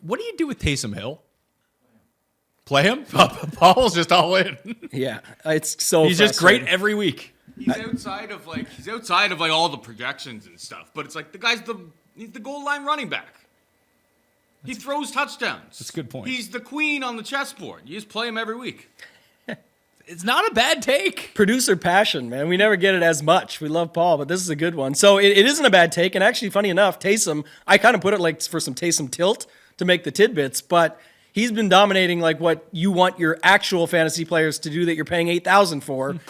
What do you do with Taysom Hill? Play him? Paul's just all in. Yeah, it's so. He's just great every week. He's outside of like all the projections and stuff, but it's like he's the goal line running back. He throws touchdowns. That's a good point. He's the queen on the chessboard. You just play him every week. It's not a bad take. Producer passion, man. We never get it as much. We love Paul, but this is a good one. So it isn't a bad take, and actually, funny enough, Taysom, I kind of put it like for some Taysom tilt to make the tidbits, but he's been dominating like what you want your actual fantasy players to do that you're paying $8,000 for. Mayo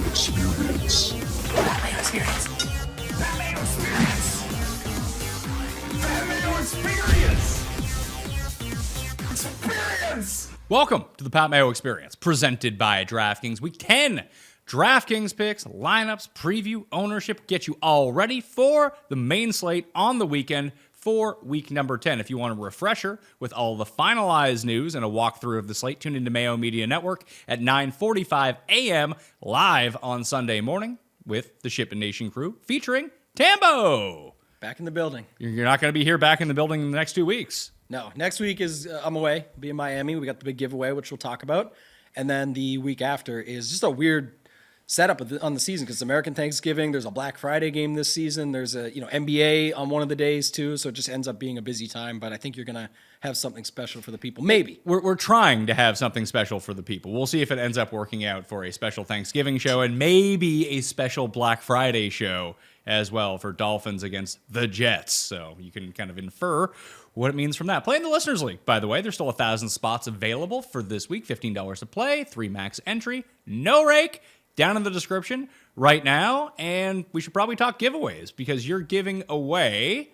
experience. Mayo experience. Mayo experience. Mayo experience. Experience. Welcome to the Pat Mayo Experience, presented by DraftKings. Week 10, DraftKings picks, lineups, preview, ownership, get you all ready for the main slate on the weekend for week number 10. If you want a refresher with all the finalized news and a walkthrough of the slate, tune into Mayo Media Network at 9:45 a.m. live on Sunday morning with the Ship and Nation crew featuring Tambo. Back in the building. You're not going to be here back in the building in the next 2 weeks. No, next week is I'm away. I'll be in Miami. We got the big giveaway, which we'll talk about. And then the week after is just a weird setup on the season because American Thanksgiving. There's a Black Friday game this season. There's a NBA on one of the days too. So it just ends up being a busy time. But I think you're gonna have something special for the people. Maybe we're trying to have something special for the people. We'll see if it ends up working out for a special Thanksgiving show and maybe a special Black Friday show as well for Dolphins against the Jets. So you can kind of infer what it means from that. Play in the Listeners League, by the way. There's still 1,000 spots available for this week. $15 to play, 3 max entry, no rake. Down in the description right now. And we should probably talk giveaways because you're giving away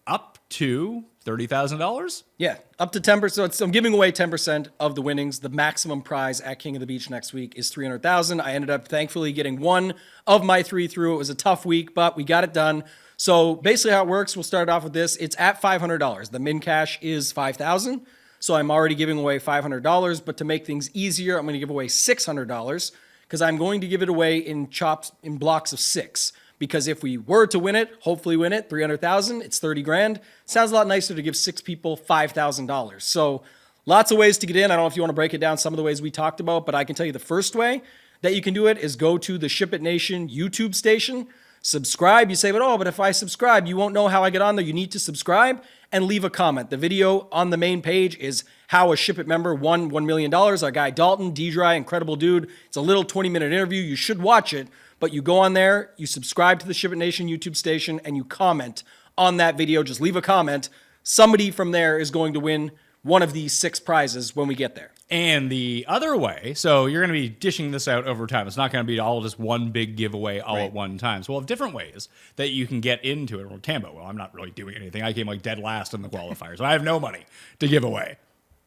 up to $30,000. Yeah, up to 10%. So I'm giving away 10% of the winnings. The maximum prize at King of the Beach next week is $300,000. I ended up thankfully getting one of my 3 through. It was a tough week, but we got it done. So basically how it works, we'll start off with this. It's at $500. The min cash is $5,000. So I'm already giving away $500. But to make things easier, I'm going to give away $600 because I'm going to give it away in blocks of 6. Because if we were to win it, hopefully win it, $300,000, it's $30,000. Sounds a lot nicer to give 6 people $5,000. So lots of ways to get in. I don't know if you want to break it down some of the ways we talked about, but I can tell you the first way that you can do it is go to the Ship It Nation YouTube station, subscribe. You say, but if I subscribe, you won't know how I get on there. You need to subscribe and leave a comment. The video on the main page is how a Ship It member won $1 million. Our guy Dalton, D-Dry, incredible dude. It's a little 20-minute interview. You should watch it. But you go on there, you subscribe to the Ship It Nation YouTube station, and you comment on that video. Just leave a comment. Somebody from there is going to win one of these 6 prizes when we get there. And the other way, so you're going to be dishing this out over time. It's not going to be all just one big giveaway all at one time. So we'll have different ways that you can get into it. Well, Tambo, I'm not really doing anything. I came like dead last in the qualifiers. So I have no money to give away.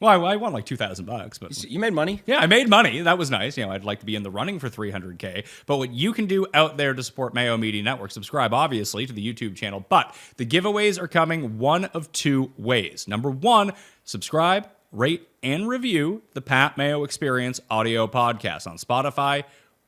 Well, I won like $2,000, but you made money. Yeah, I made money. That was nice. I'd like to be in the running for $300K. But what you can do out there to support Mayo Media Network, subscribe obviously to the YouTube channel. But the giveaways are coming one of 2 ways. Number 1, subscribe, rate, and review the Pat Mayo Experience audio podcast on Spotify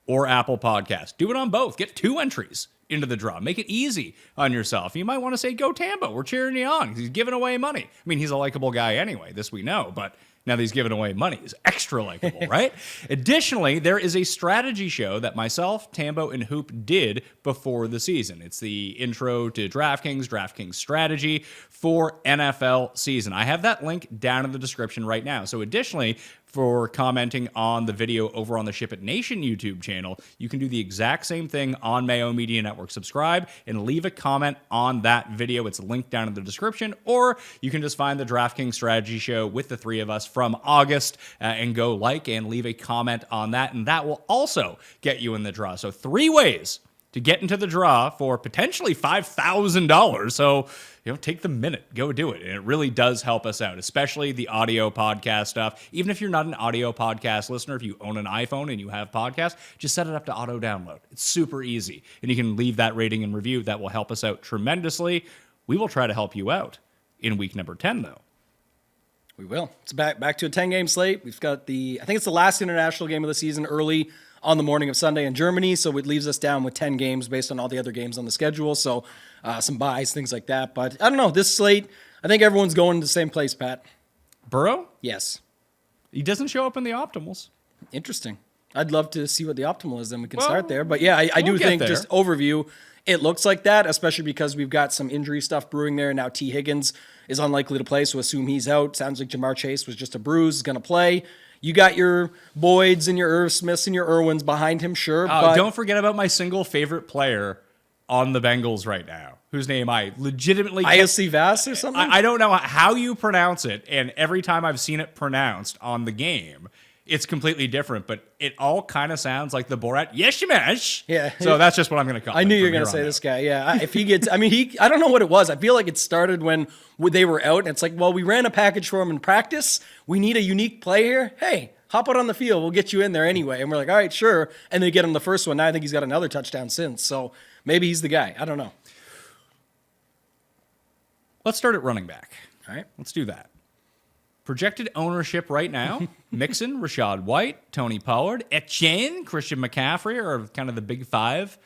or Apple Podcasts. Do it on both. Get 2 entries into the draw. Make it easy on yourself. You might want to say, go Tambo. We're cheering you on because he's giving away money. I mean, he's a likable guy anyway. This we know, but now that he's giving away money, he's extra likable, right? Additionally, there is a strategy show that myself, Tambo, and Hoop did before the season. It's the intro to DraftKings Strategy for NFL season. I have that link down in the description right now. So additionally, for commenting on the video over on the Ship It Nation YouTube channel, you can do the exact same thing on Mayo Media Network. Subscribe and leave a comment on that video. It's linked down in the description, or you can just find the DraftKings Strategy Show with the 3 of us from August and go like and leave a comment on that, and that will also get you in the draw. So 3 ways to get into the draw for potentially $5,000. So, take the minute, go do it. And it really does help us out, especially the audio podcast stuff. Even if you're not an audio podcast listener, if you own an iPhone and you have podcasts, just set it up to auto download. It's super easy. And you can leave that rating and review. That will help us out tremendously. We will try to help you out in week number 10, though. We will. It's back to a 10-game slate. We've got I think it's the last international game of the season early on the morning of Sunday in Germany, so it leaves us down with 10 games based on all the other games on the schedule, so some buys, things like that. But I don't know, this slate, I think everyone's going to the same place, Pat. Burrow? Yes. He doesn't show up in the optimals. Interesting. I'd love to see what the optimal is, then we can Well, start there. But yeah, I do we'll get think there. just overview, it looks like that, especially because we've got some injury stuff brewing there. Now T. Higgins is unlikely to play, so assume he's out. Sounds like Jamar Chase was just a bruise, is going to play. You got your Boyds and your Irv Smiths and your Irwins behind him, sure. But Don't forget about my single favorite player on the Bengals right now, whose name I legitimately IOC Vass or something? I don't know how you pronounce it, and every time I've seen it pronounced on the game, it's completely different, but it all kind of sounds like the Borat Yeshimesh. Yeah. So that's just what I'm going to call it. I knew you were going to say this guy. Yeah. If he gets, I mean, I don't know what it was. I feel like it started when they were out, and it's like, well, we ran a package for him in practice. We need a unique play here. Hey, hop out on the field. We'll get you in there anyway. And we're like, all right, sure. And they get him the first one. Now I think he's got another touchdown since. So maybe he's the guy. I don't know. Let's start at running back. All right. Let's do that. Projected ownership right now, Mixon, Rashad White, Tony Pollard, Etienne, Christian McCaffrey are kind of the big five,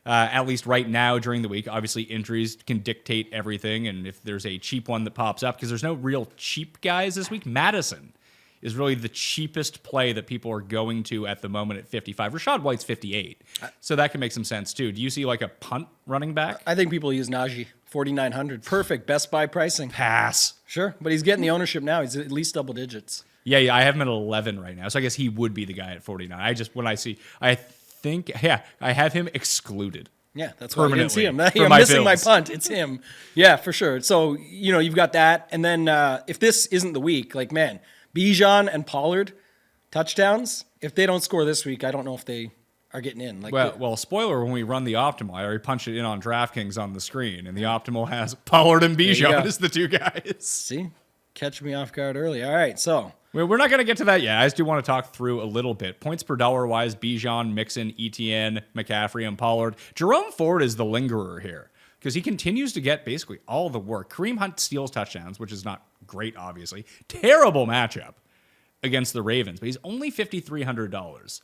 at least right now during the week. Obviously, injuries can dictate everything, and if there's a cheap one that pops up, because there's no real cheap guys this week, Madison is really the cheapest play that people are going to at the moment at 55. Rashad White's 58, so that can make some sense too. Do you see like a punt running back? I think people use Najee, 4,900. Perfect. Best buy pricing. Pass. Sure. But he's getting the ownership now. He's at least double digits. Yeah, I have him at 11 right now, so I guess he would be the guy at 49. I have him excluded. Yeah, that's why you didn't see him. Permanently I'm for my missing my Bills. punt. It's him. Yeah, for sure. So, you've got that. And then if this isn't the week, like, man, Bijan and Pollard, touchdowns, if they don't score this week, I don't know if they are getting in. Like, Well, spoiler, when we run the optimal, I already punched it in on DraftKings on the screen, and the optimal has Pollard and you Bijan go. as the two guys. see? Catch me off guard early. All right, so. We're not going to get to that yet. I just do want to talk through a little bit. Points per dollar wise, Bijan, Mixon, Etienne, McCaffrey, and Pollard. Jerome Ford is the lingerer here because he continues to get basically all the work. Kareem Hunt steals touchdowns, which is not great, obviously. Terrible matchup against the Ravens, but he's only $5,300.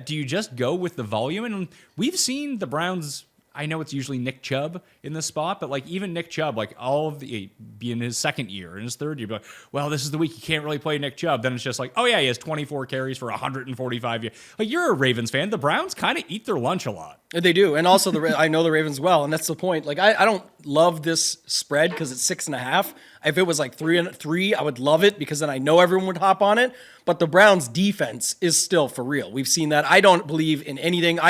Do you just go with the volume? And we've seen the Browns. I know it's usually Nick Chubb in this spot, but like even Nick Chubb, like all of the be in his second year, in his third year, be like, well, this is the week you can't really play Nick Chubb. Then it's just like, oh yeah, he has 24 carries for 145 yards. Like you're a Ravens fan. The Browns kind of eat their lunch a lot. They do. And also, I know the Ravens well, and that's the point. Like, I don't love this spread because it's 6.5. If it was like 3-3, I would love it because then I know everyone would hop on it. But the Browns' defense is still for real. We've seen that. I don't believe in anything.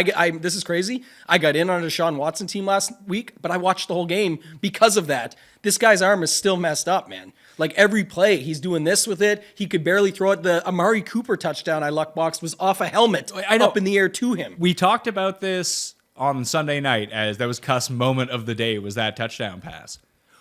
This is crazy. I got in on a Deshaun Watson team last week, but I watched the whole game because of that. This guy's arm is still messed up, man. Like every play, he's doing this with it. He could barely throw it. The Amari Cooper touchdown I luck boxed was off a helmet up in the air to him. We talked about this on Sunday night as that was Cuss' moment of the day was that touchdown pass.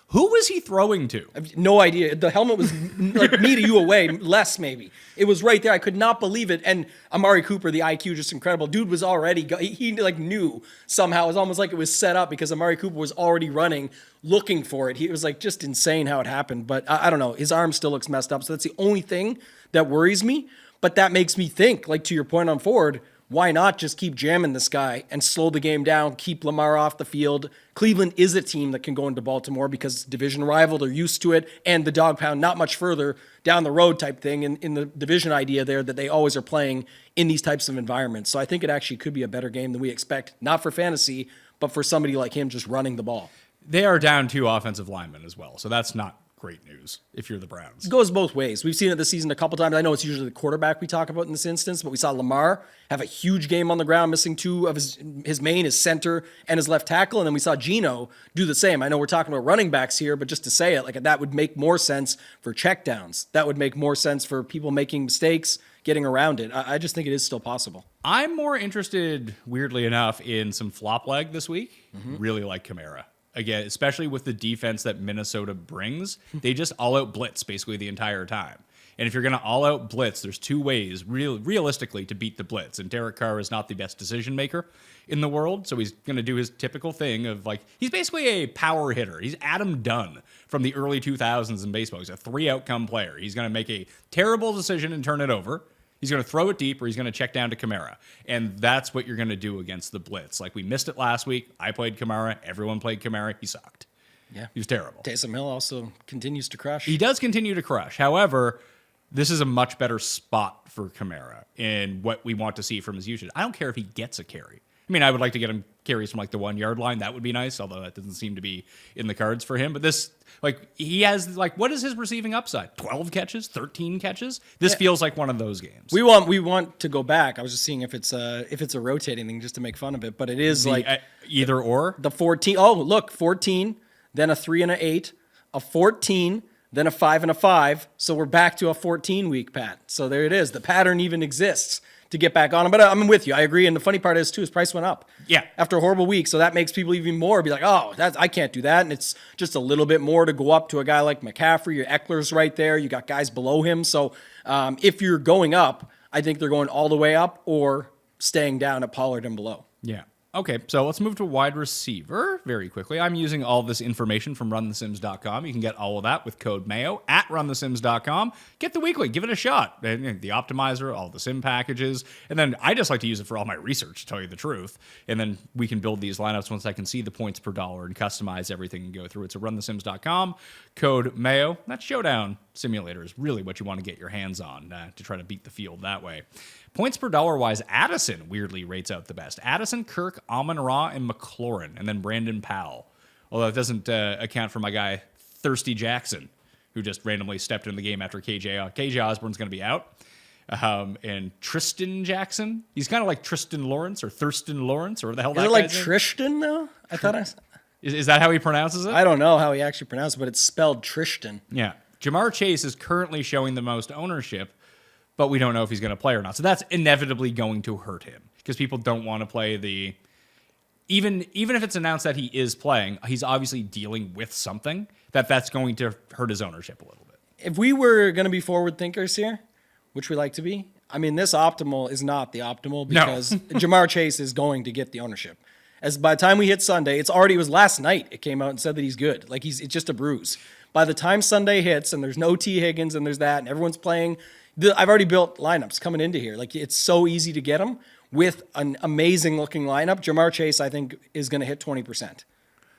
Who was he throwing to? I have no idea. The helmet was like me to you away, less maybe. It was right there. I could not believe it. And Amari Cooper, the IQ, just incredible. Dude was already, he like knew somehow. It was almost like it was set up because Amari Cooper was already running, looking for it. It was like just insane how it happened. But I don't know. His arm still looks messed up. So that's the only thing that worries me. But that makes me think, like to your point on Ford, why not just keep jamming this guy and slow the game down, keep Lamar off the field? Cleveland is a team that can go into Baltimore because division rival, they're used to it, and the dog pound not much further down the road type thing in the division idea there that they always are playing in these types of environments. So I think it actually could be a better game than we expect, not for fantasy, but for somebody like him just running the ball. They are down 2 offensive linemen as well, so that's not great news if you're the Browns. It goes both ways. We've seen it this season a couple times. I know it's usually the quarterback we talk about in this instance, but we saw Lamar have a huge game on the ground, missing 2 of his main, his center, and his left tackle. And then we saw Geno do the same. I know we're talking about running backs here, but just to say it, like that would make more sense for checkdowns. That would make more sense for people making mistakes, getting around it. I just think it is still possible. I'm more interested, weirdly enough, in some flop leg this week. Really like Kamara. Again, especially with the defense that Minnesota brings, they just all-out blitz basically the entire time. And if you're going to all-out blitz, there's 2 ways, realistically, to beat the blitz. And Derek Carr is not the best decision maker in the world, so he's going to do his typical thing of like he's basically a power hitter. He's Adam Dunn from the early 2000s in baseball. He's a 3-outcome player. He's going to make a terrible decision and turn it over. He's going to throw it deep or he's going to check down to Kamara. And that's what you're going to do against the blitz. Like we missed it last week. I played Kamara. Everyone played Kamara. He sucked. Yeah. He was terrible. Taysom Hill also continues to crush. He does continue to crush. However, this is a much better spot for Kamara in what we want to see from his usage. I don't care if he gets a carry. I mean, I would like to get him carries from like the 1 yard line. That would be nice, although that doesn't seem to be in the cards for him. But this, like, he has, like, what is his receiving upside? 12 catches, 13 catches. This feels like one of those games. We want to go back. I was just seeing if it's a rotating thing just to make fun of it, but it is like either or. The 14. Oh, look, 14, then a 3 and a 8, a 14, then a 5 and a 5. So we're back to a 14 week, Pat. So there it is. The pattern even exists to get back on him. But I'm with you. I agree. And the funny part is, too, his price went up. Yeah. After a horrible week. So that makes people even more be like, oh, I can't do that. And it's just a little bit more to go up to a guy like McCaffrey. Your Eckler's right there. You got guys below him. So if you're going up, I think they're going all the way up or staying down at Pollard and below. Yeah. Okay, so let's move to wide receiver very quickly. I'm using all this information from runthesims.com. You can get all of that with code MAYO at runthesims.com. Get the weekly, give it a shot. And the optimizer, all the sim packages. And then I just like to use it for all my research, to tell you the truth. And then we can build these lineups once I can see the points per dollar and customize everything and go through it. So runthesims.com, code MAYO. That showdown simulator is really what you want to get your hands on to try to beat the field that way. Points per dollar wise, Addison weirdly rates out the best. Addison, Kirk, Amon-Ra, and McLaurin, and then Brandon Powell. Although it doesn't account for my guy, Thirsty Jackson, who just randomly stepped in the game after KJ Osborne's going to be out. And Tristan Jackson. He's kind of like Tristan Lawrence or Thurston Lawrence or the hell that Is it guy's like name? Tristan, though? I thought Is that how he pronounces it? I don't know how he actually pronounced it, but it's spelled Tristan. Yeah. Jamar Chase is currently showing the most ownership, but we don't know if he's going to play or not. So that's inevitably going to hurt him because people don't want to play the... Even if it's announced that he is playing, he's obviously dealing with something that's going to hurt his ownership a little bit. If we were going to be forward thinkers here, which we like to be, I mean, this optimal is not the optimal because Jamar Chase is going to get the ownership. As by the time we hit Sunday, it was last night it came out and said that he's good. Like it's just a bruise. By the time Sunday hits and there's no T. Higgins and there's that and everyone's playing... I've already built lineups coming into here. Like it's so easy to get them with an amazing looking lineup. Jamar Chase, I think, is going to hit 20%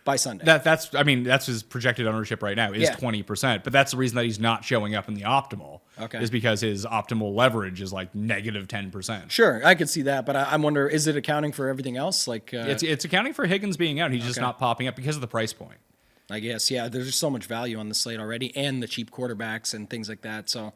by Sunday. That's his projected ownership right now is 20%. But that's the reason that he's not showing up in the optimal. Okay. Is because his optimal leverage is like negative 10%. Sure, I could see that, but I wonder, is it accounting for everything else? Like it's accounting for Higgins being out. He's just not popping up because of the price point. I guess, yeah. There's just so much value on the slate already, and the cheap quarterbacks and things like that. So.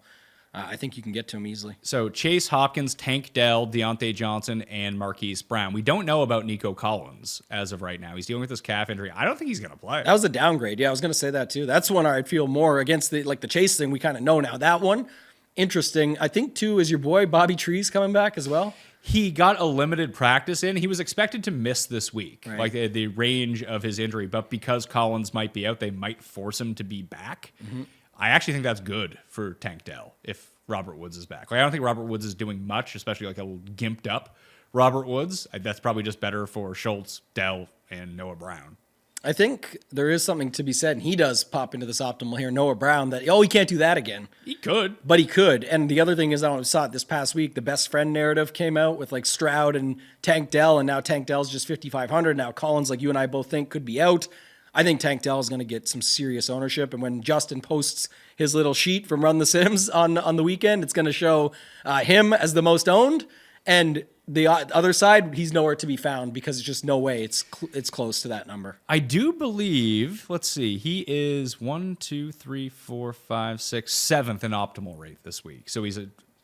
I think you can get to him easily. So Chase, Hopkins, Tank Dell, Deontay Johnson, and Marquise Brown. We don't know about Nico Collins as of right now. He's dealing with this calf injury. I don't think he's going to play. That was a downgrade. Yeah, I was going to say that too. That's one I'd feel more against the Chase thing. We kind of know now. That one, interesting. I think too is your boy Bobby Trees coming back as well. He got a limited practice in. He was expected to miss this week, right. like the range of his injury. But because Collins might be out, they might force him to be back. Mm-hmm. I actually think that's good for Tank Dell if Robert Woods is back. Like, I don't think Robert Woods is doing much, especially like a gimped up Robert Woods. That's probably just better for Schultz, Dell, and Noah Brown. I think there is something to be said, and he does pop into this optimal here, Noah Brown, that, he can't do that again. He could. But he could. And the other thing is, I don't know, saw it this past week, the best friend narrative came out with like Stroud and Tank Dell, and now Tank Dell's just 5,500. Now Collins, like you and I both think, could be out. I think Tank Dell is going to get some serious ownership. And when Justin posts his little sheet from Run the Sims on the weekend, it's going to show him as the most owned. And the other side, he's nowhere to be found because it's just no way it's close to that number. I do believe, let's see, he is 1, 2, 3, 4, 5, 6, 7th in optimal rate this week. So he's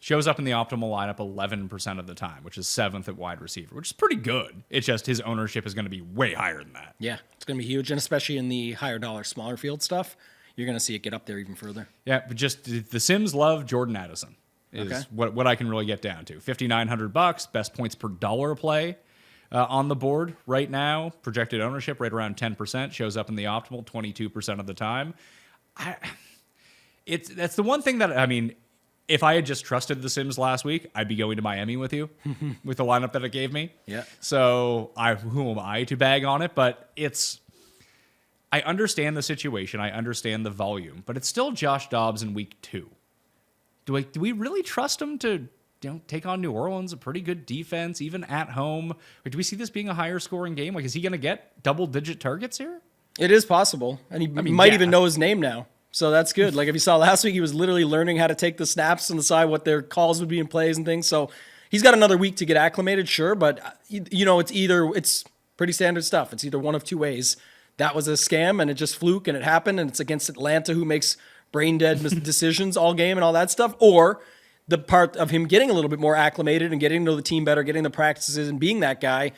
shows up in the optimal lineup 11% of the time, which is 7th at wide receiver, which is pretty good. It's just his ownership is going to be way higher than that. Yeah, it's going to be huge, and especially in the higher dollar, smaller field stuff, you're going to see it get up there even further. Yeah, but just the Sims love Jordan Addison is what I can really get down to. $5,900, best points per dollar play on the board right now. Projected ownership right around 10%, shows up in the optimal 22% of the time. That's the one thing that, I mean, if I had just trusted the Sims last week, I'd be going to Miami with you with the lineup that it gave me. Yeah. So who am I to bag on it? But I understand the situation. I understand the volume, but it's still Josh Dobbs in week 2. Do we really trust him to take on New Orleans, a pretty good defense, even at home? Or do we see this being a higher scoring game? Like, is he going to get double-digit targets here? It is possible. And he might yeah. even know his name now. So that's good. Like if you saw last week, he was literally learning how to take the snaps on the side, what their calls would be in plays and things. So he's got another week to get acclimated, sure. But, it's pretty standard stuff. It's either one of two ways. That was a scam and it just fluke and it happened and it's against Atlanta who makes brain dead decisions all game and all that stuff. Or the part of him getting a little bit more acclimated and getting to know the team better, getting the practices and being that guy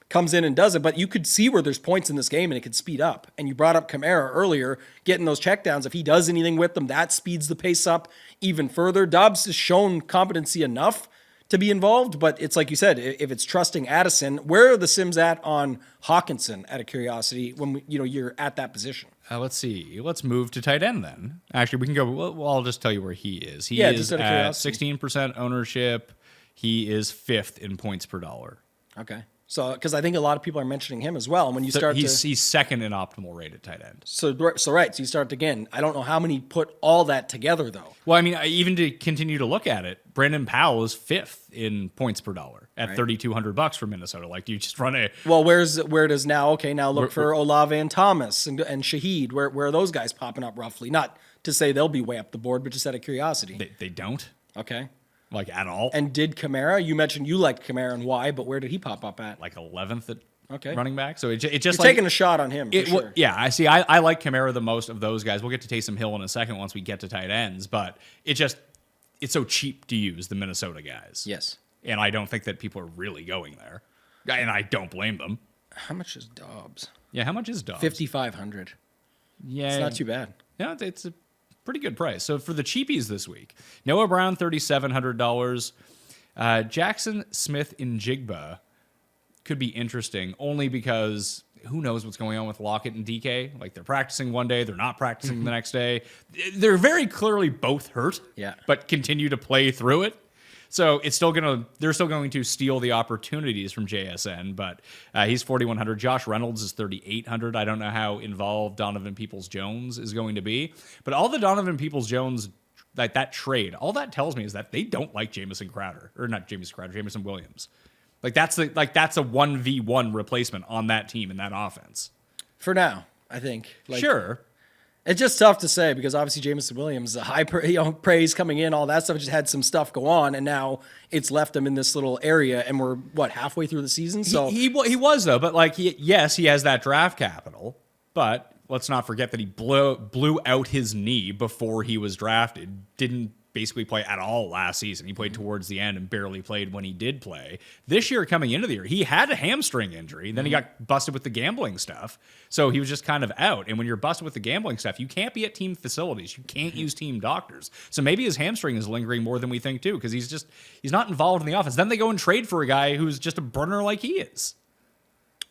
comes in and does it. But you could see where there's points in this game and it could speed up. And you brought up Kamara earlier, getting those checkdowns. If he does anything with them, that speeds the pace up even further. Dobbs has shown competency enough to be involved, but it's like you said, if it's trusting Addison, where are the Sims at on Hawkinson, out of curiosity, when you're at that position? Let's see. Let's move to tight end then. Actually, we can go. Well, I'll just tell you where he is. He is just out of at curiosity. 16% ownership. He is 5th in points per dollar. Okay. So, because I think a lot of people are mentioning him as well. And when you So start he's 2nd in optimal rate at tight end. So you start again. I don't know how many put all that together, though. Well, I mean, even to continue to look at it, Brandon Powell is 5th in points per dollar at $3,200 for Minnesota. Like, do you just run a... Well, where does now? Okay, now look for Olave and Thomas and Shaheed. Where are those guys popping up roughly? Not to say they'll be way up the board, but just out of curiosity. They don't, Okay. like, at all. And did Kamara? You mentioned you liked Kamara and why, but where did he pop up at? Like 11th at Okay. running back. So it just You're like... taking a shot on him, for sure. Yeah, I see. I like Kamara the most of those guys. We'll get to Taysom Hill in a second once we get to tight ends, but it's so cheap to use, the Minnesota guys. Yes. And I don't think that people are really going there. And I don't blame them. How much is Dobbs? Yeah, how much is Dobbs? 5,500. Yeah. It's not too bad. No, it's a pretty good price. So for the cheapies this week, Noah Brown, $3,700. Jackson Smith in Jigba could be interesting only because who knows what's going on with Lockett and DK. Like, they're practicing one day, they're not practicing the next day. They're very clearly both hurt, but continue to play through it. So they're still going to steal the opportunities from JSN, but he's 4,100. Josh Reynolds is 3,800. I don't know how involved Donovan Peoples-Jones is going to be, but all the Donovan Peoples-Jones, like that trade, all that tells me is that they don't like Jamison Williams. That's a 1v1 replacement on that team in that offense. For now, I think. Sure. It's just tough to say because obviously Jameson Williams, high praise coming in, all that stuff, just had some stuff go on, and now it's left him in this little area, and we're, halfway through the season? So He was, though, but he has that draft capital, but let's not forget that he blew out his knee before he was drafted, didn't basically play at all last season. He played towards the end and barely played when he did play. This year, coming into the year, he had a hamstring injury. Then he got busted with the gambling stuff. So he was just kind of out. And when you're busted with the gambling stuff, you can't be at team facilities. You can't use team doctors. So maybe his hamstring is lingering more than we think, too, because he's not involved in the offense. Then they go and trade for a guy who's just a burner like he is.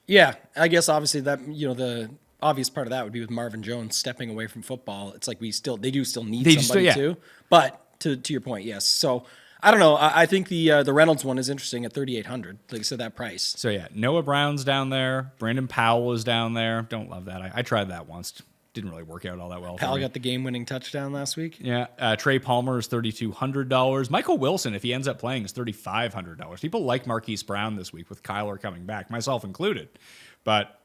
Yeah, I guess obviously that, the obvious part of that would be with Marvin Jones stepping away from football. It's like they do still need somebody too. But to your point, yes. So I don't know. I think the Reynolds one is interesting at 3,800. Like I said, that price. So yeah, Noah Brown's down there. Brandon Powell is down there. Don't love that. I tried that once. Didn't really work out all that well. Powell got the game-winning touchdown last week. Yeah. Trey Palmer is $3,200. Michael Wilson, if he ends up playing, is $3,500. People like Marquise Brown this week with Kyler coming back, myself included. But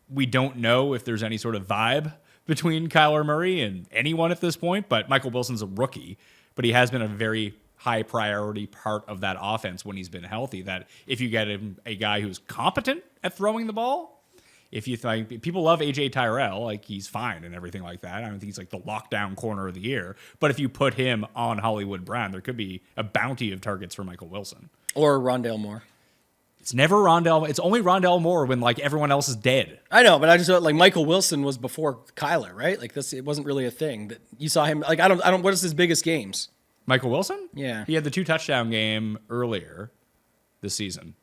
we don't know if there's any sort of vibe between Kyler Murray and anyone at this point. But Michael Wilson's a rookie. But he has been a very high priority part of that offense when he's been healthy, that if you get him a guy who's competent at throwing the ball, if you think people love AJ Tyrell, like he's fine and everything like that. I don't think he's like the lockdown corner of the year, but if you put him on Hollywood Brown, there could be a bounty of targets for Michael Wilson. Or Rondale Moore. It's never Rondale. It's only Rondale Moore when like everyone else is dead. I know, but I just thought like Michael Wilson was before Kyler, right? Like this, it wasn't really a thing that you saw him. Like I don't. What is his biggest games? Michael Wilson? Yeah, he had the 2 touchdown game earlier this season.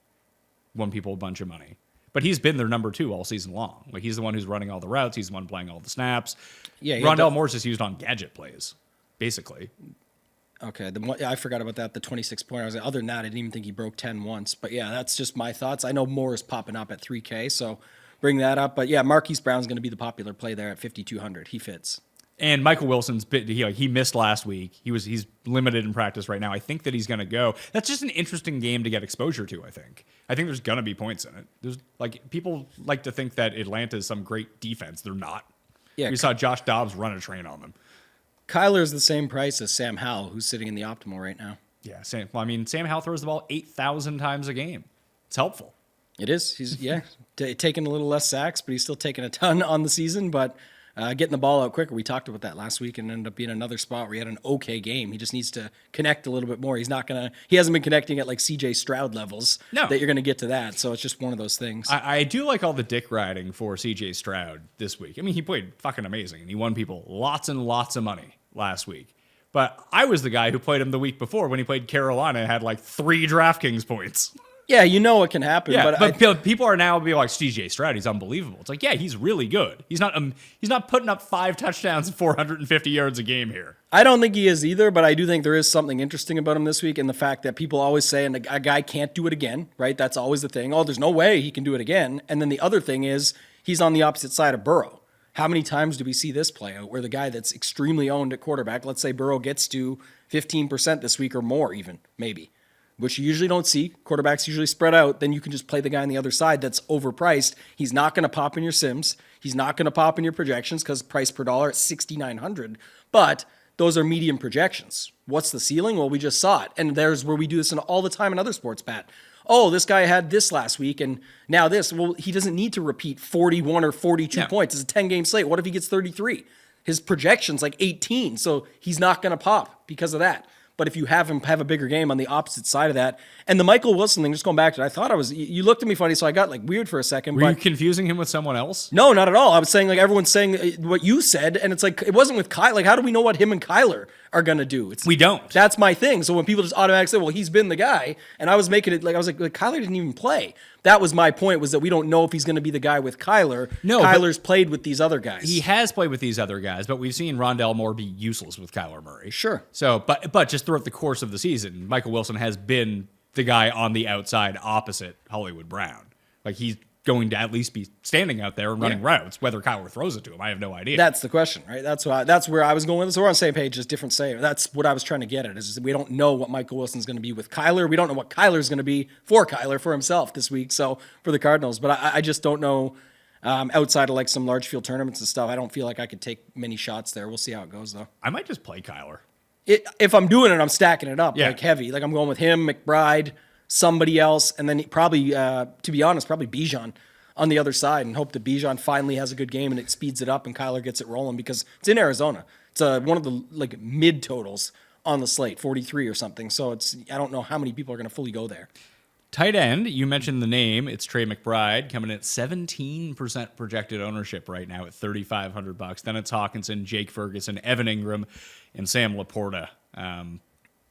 Won people a bunch of money, but he's been their number 2 all season long. Like he's the one who's running all the routes. He's the one playing all the snaps. Yeah, Rondale Moore's just used on gadget plays, basically. Okay, I forgot about that. The 26 point. I was like, other than that, I didn't even think he broke 10 once. But yeah, that's just my thoughts. I know Moore is popping up at 3K, so bring that up. But yeah, Marquise Brown's going to be the popular play there at 5,200. He fits. And Michael Wilson's he missed last week. He's limited in practice right now. I think that he's going to go. That's just an interesting game to get exposure to. I think there's going to be points in it. There's people like to think that Atlanta is some great defense. They're not. Yeah, we saw Josh Dobbs run a train on them. Kyler's the same price as Sam Howell, who's sitting in the optimal right now. Yeah, Sam Howell throws the ball 8,000 times a game. It's helpful. It is. He's taking a little less sacks, but he's still taking a ton on the season. But getting the ball out quicker. We talked about that last week and ended up being another spot where he had an okay game. He just needs to connect a little bit more. He hasn't been connecting at like CJ Stroud levels that you're going to get to that. So it's just one of those things. I do like all the dick riding for CJ Stroud this week. I mean, he played fucking amazing and he won people lots and lots of money last week. But I was the guy who played him the week before when he played Carolina and had like 3 DraftKings points. Yeah, you know what can happen. Yeah, but people are now being like, CJ Stroud, he's unbelievable. It's like, yeah, he's really good. He's not putting up 5 touchdowns and 450 yards a game here. I don't think he is either, but I do think there is something interesting about him this week, and the fact that people always say, and a guy can't do it again, right? That's always the thing. Oh, there's no way he can do it again. And then the other thing is he's on the opposite side of Burrow. How many times do we see this play out where the guy that's extremely owned at quarterback, let's say Burrow gets to 15% this week or more even, maybe, which you usually don't see. Quarterbacks usually spread out. Then you can just play the guy on the other side that's overpriced. He's not going to pop in your sims. He's not going to pop in your projections because price per dollar at $6,900. But those are medium projections. What's the ceiling? Well, we just saw it. And there's where we do this all the time in other sports, Pat. Oh, this guy had this last week and now this. Well, he doesn't need to repeat 41 or 42 points. It's a 10-game slate. What if he gets 33? His projection's like 18, so he's not going to pop because of that. But if you have him have a bigger game on the opposite side of that, and the Michael Wilson thing, just going back to it, I thought you looked at me funny, so I got like weird for a second. Were you confusing him with someone else? No, not at all. I was saying like everyone's saying what you said, and it's like it wasn't with Kyler. Like, how do we know what him and Kyler are gonna do? We don't. That's my thing. So when people just automatically say, "Well, he's been the guy," and I was making it like I was like Kyler didn't even play. That was my point, was that we don't know if he's going to be the guy with Kyler. No, Kyler's played with these other guys. He has played with these other guys, but we've seen Rondale Moore be useless with Kyler Murray. Sure. So, but just throughout the course of the season, Michael Wilson has been the guy on the outside opposite Hollywood Brown. Like, he's going to at least be standing out there and running routes. Whether Kyler throws it to him, I have no idea. That's the question, right? That's where I was going with this. So we're on the same page, just different say. That's what I was trying to get at, is we don't know what Michael Wilson's going to be with Kyler. We don't know what Kyler's going to be for Kyler, for himself this week, so for the Cardinals. But I just don't know, outside of like some large field tournaments and stuff, I don't feel like I could take many shots there. We'll see how it goes, though. I might just play Kyler. If I'm doing it, I'm stacking it up like heavy. Like I'm going with him, McBride, somebody else, and then probably, to be honest, probably Bijan on the other side, and hope that Bijan finally has a good game and it speeds it up and Kyler gets it rolling, because it's in Arizona. It's one of the like mid totals on the slate, 43 or something. So I don't know how many people are going to fully go there. Tight end, you mentioned the name. It's Trey McBride, coming in at 17% projected ownership right now at $3,500. Then it's Hawkinson, Jake Ferguson, Evan Ingram, and Sam Laporta.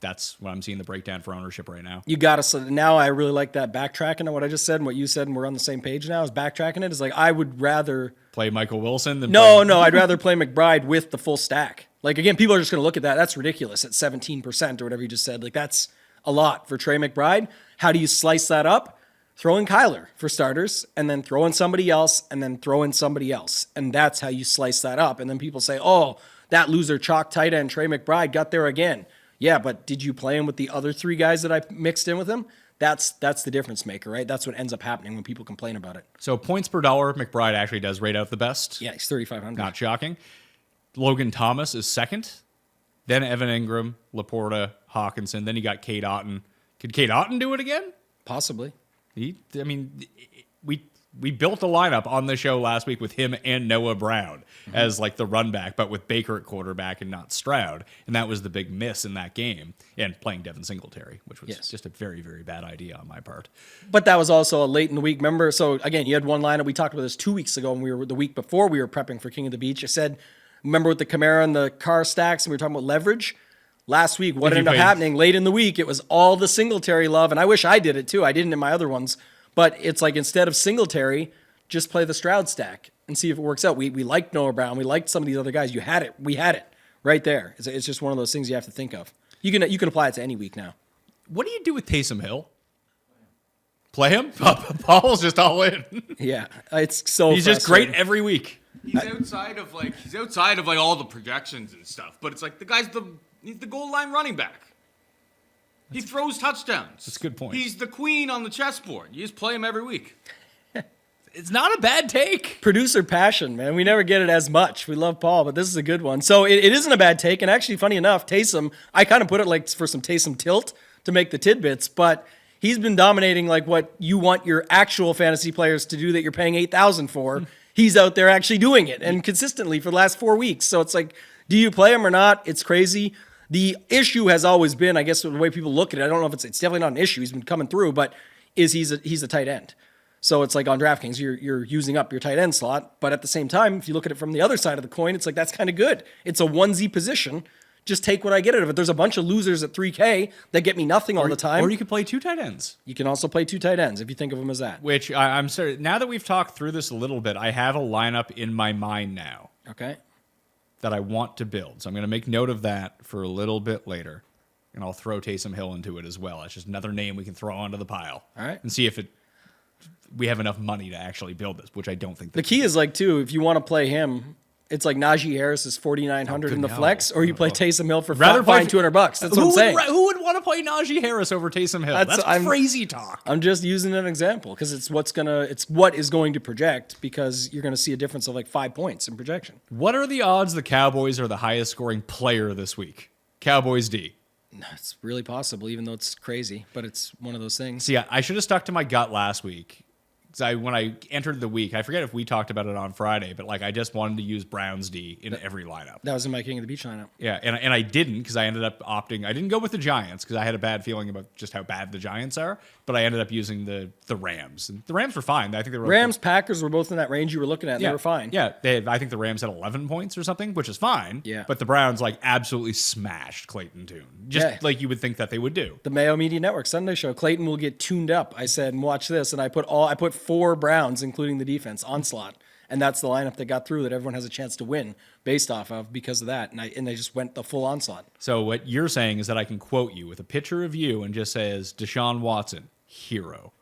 That's what I'm seeing the breakdown for ownership right now. You got us. Now I really like that backtracking on what I just said and what you said, and we're on the same page now. Is backtracking it is like I would rather play Michael Wilson than I'd rather play McBride with the full stack. Like, again, people are just going to look at that. That's ridiculous at 17% or whatever you just said. Like, that's a lot for Trey McBride. How do you slice that up? Throw in Kyler for starters, and then throw in somebody else, and then throw in somebody else. And that's how you slice that up. And then people say, oh, that loser chalk tight end Trey McBride got there again. Yeah, but did you play him with the other 3 guys that I mixed in with him? That's the difference maker, right? That's what ends up happening when people complain about it. So points per dollar, McBride actually does rate out the best. Yeah, he's 3,500. Not shocking. Logan Thomas is second. Then Evan Ingram, Laporta, Hawkinson. Then you got Cade Otton. Could Cade Otton do it again? Possibly. We built a lineup on the show last week with him and Noah Brown as like the run back, but with Baker at quarterback and not Stroud. And that was the big miss in that game. And playing Devin Singletary, which was just a very, very bad idea on my part. But that was also a late in the week. Remember, so again, you had one lineup. We talked about this 2 weeks ago, and the week before we were prepping for King of the Beach. I said, remember with the Camaro and the car stacks, and we were talking about leverage? Last week, what ended up happening late in the week, it was all the Singletary love, and I wish I did it too. I didn't in my other ones. But it's like, instead of Singletary, just play the Stroud stack and see if it works out. We liked Noah Brown. We liked some of these other guys. You had it. We had it right there. It's just one of those things you have to think of. You can apply it to any week now. What do you do with Taysom Hill? Play him? Paul's just all in. Yeah, it's so He's just great every week. He's outside of like all the projections and stuff, but it's like he's the goal line running back. He throws touchdowns. That's a good point. He's the queen on the chessboard. You just play him every week. It's not a bad take. Producer passion, man. We never get it as much. We love Paul, but this is a good one. So it isn't a bad take. And actually, funny enough, Taysom, I kind of put it like for some Taysom tilt to make the tidbits, but he's been dominating like what you want your actual fantasy players to do that you're paying $8,000 for. He's out there actually doing it and consistently for the last 4 weeks. So it's like, do you play him or not? It's crazy. The issue has always been, I guess the way people look at it, I don't know if it's definitely not an issue. He's been coming through, but he's a tight end. So it's like on DraftKings, you're using up your tight end slot. But at the same time, if you look at it from the other side of the coin, it's like that's kind of good. It's a onesie position. Just take what I get out of it. There's a bunch of losers at 3K that get me nothing all the time. Or you could play 2 tight ends. You can also play 2 tight ends if you think of them as that. Which I'm sorry. Now that we've talked through this a little bit, I have a lineup in my mind now Okay. that I want to build. So I'm going to make note of that for a little bit later. And I'll throw Taysom Hill into it as well. It's just another name we can throw onto the pile. All right. And see if we have enough money to actually build this, which I don't think. The key is like, too, if you want to play him, it's like Najee Harris is $4,900 in the flex, or you play Taysom Hill for Rather play $200. That's what I'm saying. Who would want to play Najee Harris over Taysom Hill? That's crazy talk. I'm just using an example because it's what is going to project, because you're going to see a difference of like 5 points in projection. What are the odds the Cowboys are the highest scoring player this week? Cowboys D. It's really possible, even though it's crazy, but it's one of those things. See, I should have stuck to my gut last week. When I entered the week, I forget if we talked about it on Friday, but like I just wanted to use Browns D in every lineup. That was in my King of the Beach lineup. Yeah, and I didn't, because I ended up opting. I didn't go with the Giants because I had a bad feeling about just how bad the Giants are. But I ended up using the Rams, and the Rams were fine. I think they were Rams, Packers were both in that range you were looking at. And they were fine. Yeah, I think the Rams had 11 points or something, which is fine. Yeah. But the Browns like absolutely smashed Clayton Tune, just like you would think that they would do. The Mayo Media Network Sunday show. Clayton will get tuned up. I said, and watch this, and I put 4 Browns, including the defense, on slot. And that's the lineup that got through that everyone has a chance to win based off of because of that. And they just went the full onslaught. So what you're saying is that I can quote you with a picture of you and just says Deshaun Watson, hero.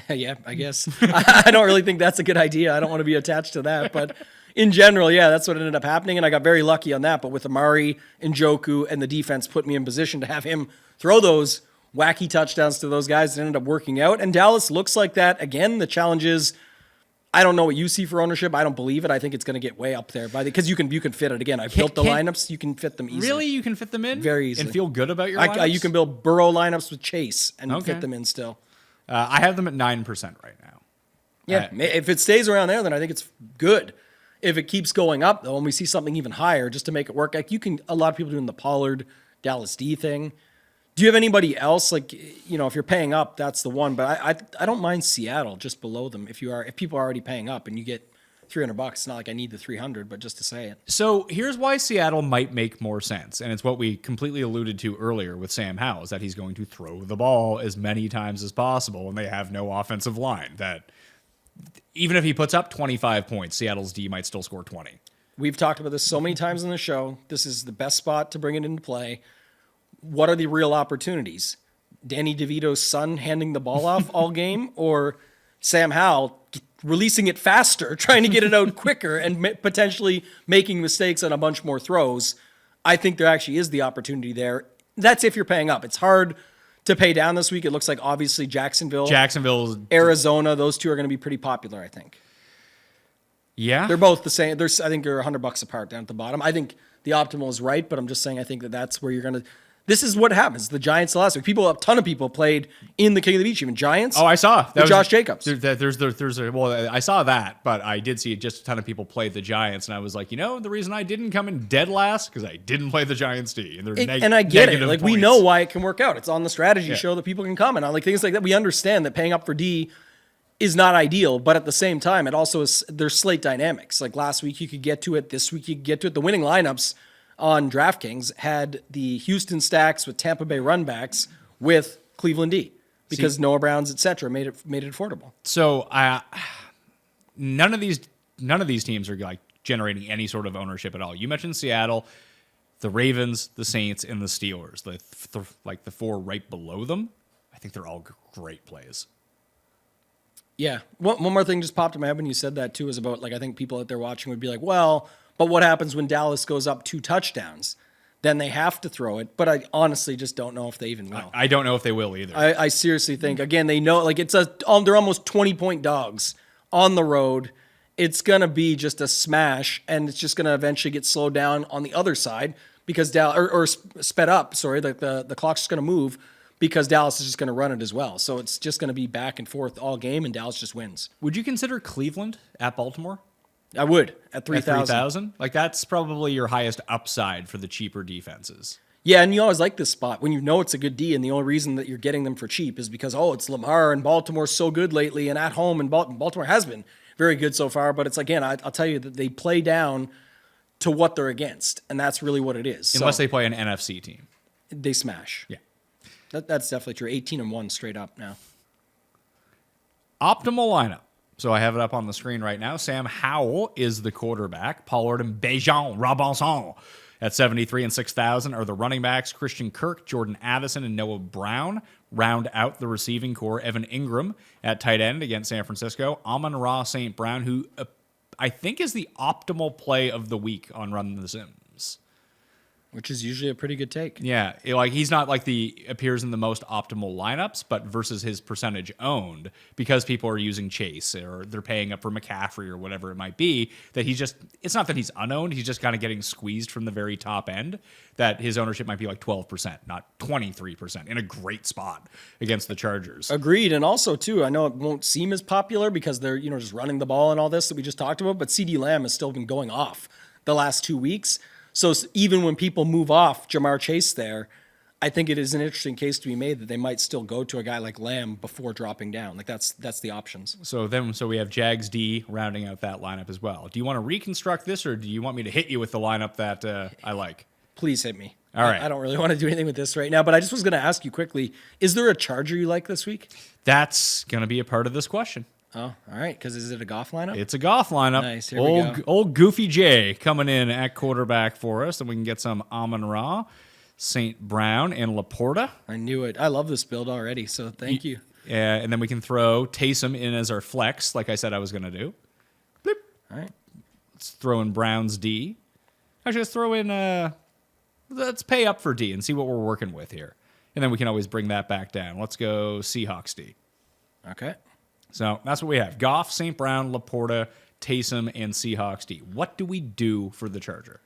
Yeah, I guess. I don't really think that's a good idea. I don't want to be attached to that. But in general, yeah, that's what ended up happening. And I got very lucky on that. But with Amari, Njoku, and the defense put me in position to have him throw those wacky touchdowns to those guys that ended up working out. And Dallas looks like that. Again, the challenge is, I don't know what you see for ownership. I don't believe it. I think it's going to get way up there because you can fit it. Again, I've built the lineups. You can fit them easily. Really? You can fit them in? Very easily. And feel good about your lineups? You can build Burrow lineups with Chase and fit them in still. I have them at 9% right now. Yeah, if it stays around there, then I think it's good. If it keeps going up, though, and we see something even higher just to make it work, like a lot of people doing the Pollard Dallas D thing. Do you have anybody else? Like, if you're paying up, that's the one. But I don't mind Seattle just below them. If people are already paying up and you get $300, it's not like I need the 300, but just to say it. So here's why Seattle might make more sense, and it's what we completely alluded to earlier with Sam Howell, is that he's going to throw the ball as many times as possible, and they have no offensive line. That even if he puts up 25 points, Seattle's D might still score 20. We've talked about this so many times on the show. This is the best spot to bring it into play. What are the real opportunities? Danny DeVito's son handing the ball off all game, or Sam Howell releasing it faster, trying to get it out quicker, and potentially making mistakes on a bunch more throws? I think there actually is the opportunity there. That's if you're paying up. It's hard to pay down this week. It looks like obviously Jacksonville, Arizona, those two are going to be pretty popular, I think. Yeah. They're both the same. I think they're $100 apart down at the bottom. I think the optimal is right, but I'm just saying I think that's where you're going to... This is what happens. The Giants last week. A ton of people played in the King of the Beach, even Giants. Oh, I saw. That Josh Jacobs. I saw that, but I did see just a ton of people played the Giants, and I was like, the reason I didn't come in dead last, because I didn't play the Giants D. And I get it. Like, we know why it can work out. It's on the strategy show that people can comment on. Like, things like that. We understand that paying up for D is not ideal, but at the same time, it also is, there's slate dynamics. Like last week, you could get to it. This week, you could get to it. The winning lineups on DraftKings had the Houston stacks with Tampa Bay runbacks with Cleveland D because Noah Browns, etc., made it affordable. So none of these teams are like generating any sort of ownership at all. You mentioned Seattle, the Ravens, the Saints, and the Steelers. The 4 right below them. I think they're all great plays. Yeah. One more thing just popped in my head when you said that too is about like I think people out there watching would be like, well, but what happens when Dallas goes up 2 touchdowns? Then they have to throw it. But I honestly just don't know if they even will. I don't know if they will either. I seriously think again they know like they're almost 20-point dogs on the road. It's gonna be just a smash, and it's just gonna eventually get slowed down on the other side because sped up. Sorry, the clock's just gonna move because Dallas is just gonna run it as well. So it's just gonna be back and forth all game, and Dallas just wins. Would you consider Cleveland at Baltimore? I would at 3,000. 3,000. Like that's probably your highest upside for the cheaper defenses. Yeah, and you always like this spot when you know it's a good D, and the only reason that you're getting them for cheap is because it's Lamar and Baltimore's so good lately, and at home and Baltimore has been very good so far. But it's again, I'll tell you that they play down to what they're against, and that's really what it is. Unless they play an NFC team, they smash. Yeah, that's definitely true. 18-1 straight up now. Optimal lineup. So I have it up on the screen right now. Sam Howell is the quarterback. Pollard and Bijan Robinson at 73 and 6,000 are the running backs. Christian Kirk, Jordan Addison, and Noah Brown round out the receiving core. Evan Ingram at tight end against San Francisco. Amon-Ra St. Brown, who I think is the optimal play of the week on Run the Sims. Which is usually a pretty good take. Yeah, like he's not like appears in the most optimal lineups, but versus his percentage owned, because people are using Chase or they're paying up for McCaffrey or whatever it might be, that it's not that he's unowned, he's just kind of getting squeezed from the very top end, that his ownership might be like 12%, not 23%, in a great spot against the Chargers. Agreed. And also, too, I know it won't seem as popular because they're, just running the ball and all this that we just talked about, but CeeDee Lamb has still been going off the last 2 weeks. So even when people move off Jamar Chase there, I think it is an interesting case to be made that they might still go to a guy like Lamb before dropping down. Like that's the options. So we have Jags D rounding out that lineup as well. Do you want to reconstruct this, or do you want me to hit you with the lineup that I like? Please hit me. All right. I don't really want to do anything with this right now, but I just was going to ask you quickly, is there a Charger you like this week? That's going to be a part of this question. Oh, all right. Because is it a Goff lineup? It's a Goff lineup. Nice. Here we go. Old Goofy J coming in at quarterback for us, and we can get some Amon-Ra, St. Brown, and Laporta. I knew it. I love this build already, so thank you. Yeah, and then we can throw Taysom in as our flex, like I said I was going to do. Bloop. All right. Let's throw in Browns D. Actually, let's throw in, let's pay up for D and see what we're working with here. And then we can always bring that back down. Let's go Seahawks D. Okay. So that's what we have. Goff, St. Brown, Laporta, Taysom, and Seahawks D. What do we do for the Charger?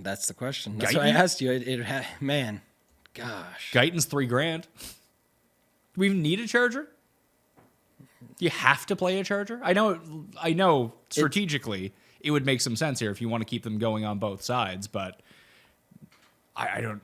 That's the question. That's why I asked you. Man, gosh. Guyton's $3,000. Do we even need a Charger? You have to play a Charger? I know strategically it would make some sense here if you want to keep them going on both sides, but I don't.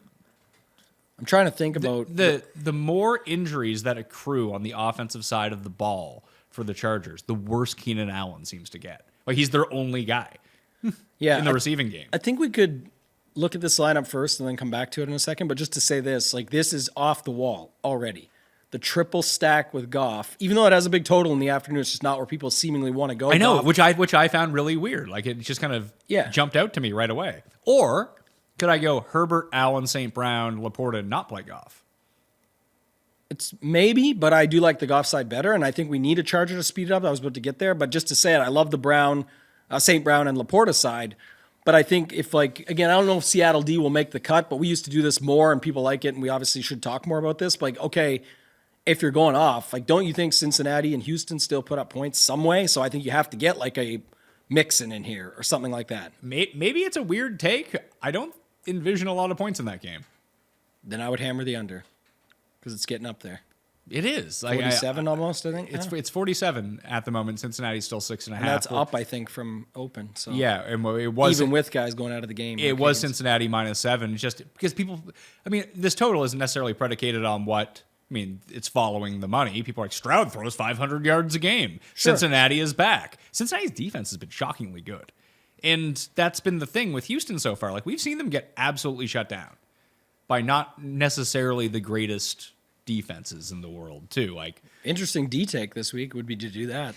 I'm trying to think about the more injuries that accrue on the offensive side of the ball for the Chargers, the worse Keenan Allen seems to get. Like he's their only guy in the receiving game. I think we could look at this lineup first and then come back to it in a second. But just to say this, like this is off the wall already. The triple stack with Goff, even though it has a big total in the afternoon, it's just not where people seemingly want to go. I know, Goff. which I found really weird. Like it just kind of jumped out to me right away. Or could I go Herbert, Allen, St. Brown, Laporta, and not play Goff? It's maybe, but I do like the Goff side better, and I think we need a Charger to speed it up. I was about to get there, but just to say it, I love the St. Brown and Laporta side. But I think if again, I don't know if Seattle D will make the cut, but we used to do this more, and people like it, and we obviously should talk more about this. But okay, if you're going off, don't you think Cincinnati and Houston still put up points some way? So I think you have to get a Mixon in here or something like that. Maybe it's a weird take. I don't envision a lot of points in that game. Then I would hammer the under because it's getting up there. It is 47 almost. I think it's 47 at the moment. Cincinnati's still 6.5. And that's up, I think, from open. So yeah, and it was even with guys going out of the game. It was Cincinnati -7, just because people. I mean, this total isn't necessarily predicated on what. I mean, it's following the money. People are like, Stroud throws 500 yards a game. Sure. Cincinnati is back. Cincinnati's defense has been shockingly good. And that's been the thing with Houston so far. Like, we've seen them get absolutely shut down by not necessarily the greatest defenses in the world, too. Like, interesting D take this week would be to do that.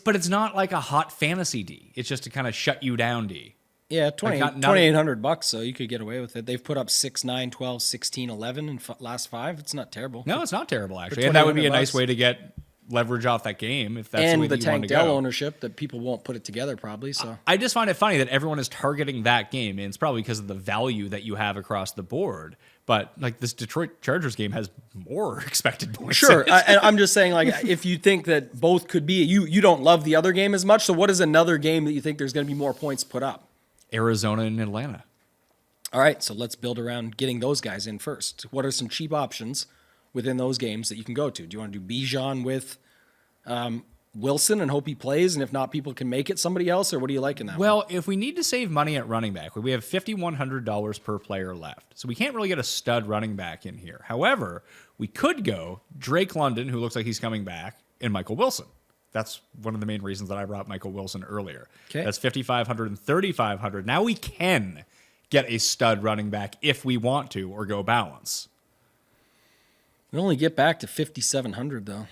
But it's not like a hot fantasy D. It's just to kind of shut you down D. Yeah, $2,800, so you could get away with it. They've put up 6, 9, 12, 16, 11 in last 5. It's not terrible. No, it's not terrible, actually. And that would be a nice way to get leverage off that game if that's the way And the that you want Tank to Dell go. ownership that people won't put it together probably. So I just find it funny that everyone is targeting that game, and it's probably because of the value that you have across the board. But like this Detroit Chargers game has more expected points. sure, I'm just saying, like, if you think that both could be, you don't love the other game as much. So what is another game that you think there's going to be more points put up? Arizona and Atlanta. All right, so let's build around getting those guys in first. What are some cheap options within those games that you can go to? Do you want to do Bijan with Wilson and hope he plays, and if not, people can make it somebody else, or what do you like in that? Well, if we need to save money at running back, we have $5,100 per player left. So we can't really get a stud running back in here. However, we could go Drake London, who looks like he's coming back, and Michael Wilson. That's one of the main reasons that I brought Michael Wilson earlier. Okay. That's $5,500 and $3,500. Now we can get a stud running back if we want to, or go balance. We only get back to 5,700 though,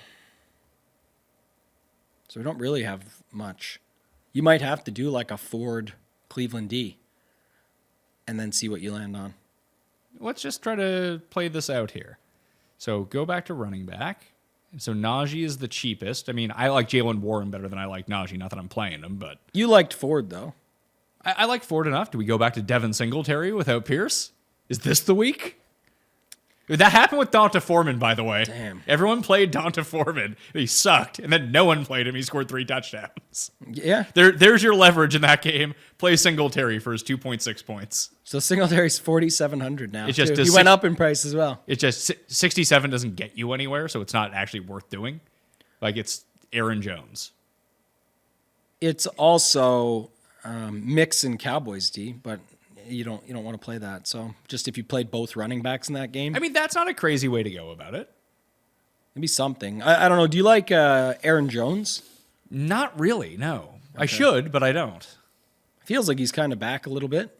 so we don't really have much. You might have to do like a Ford Cleveland D, and then see what you land on. Let's just try to play this out here. So go back to running back. So Najee is the cheapest. I mean, I like Jalen Warren better than I like Najee. Not that I'm playing him, but You liked Ford though. I like Ford enough. Do we go back to Devin Singletary without Pierce? Is this the week? That happened with Donta Foreman, by the way. Damn. Everyone played Donta Foreman. He sucked, and then no one played him. He scored 3 touchdowns. Yeah. There's your leverage in that game. Play Singletary for his 2.6 points. So Singletary's 4,700 now. It just too. does He went six- up in price as well. It's just 67 doesn't get you anywhere, so it's not actually worth doing. Like, it's Aaron Jones. It's also mix and Cowboys D, but you don't want to play that. So just if you played both running backs in that game, I mean, that's not a crazy way to go about it. maybe something. I don't know. Do you like Aaron Jones? Not really, no. I should, but I don't. Feels like he's kind of back a little bit.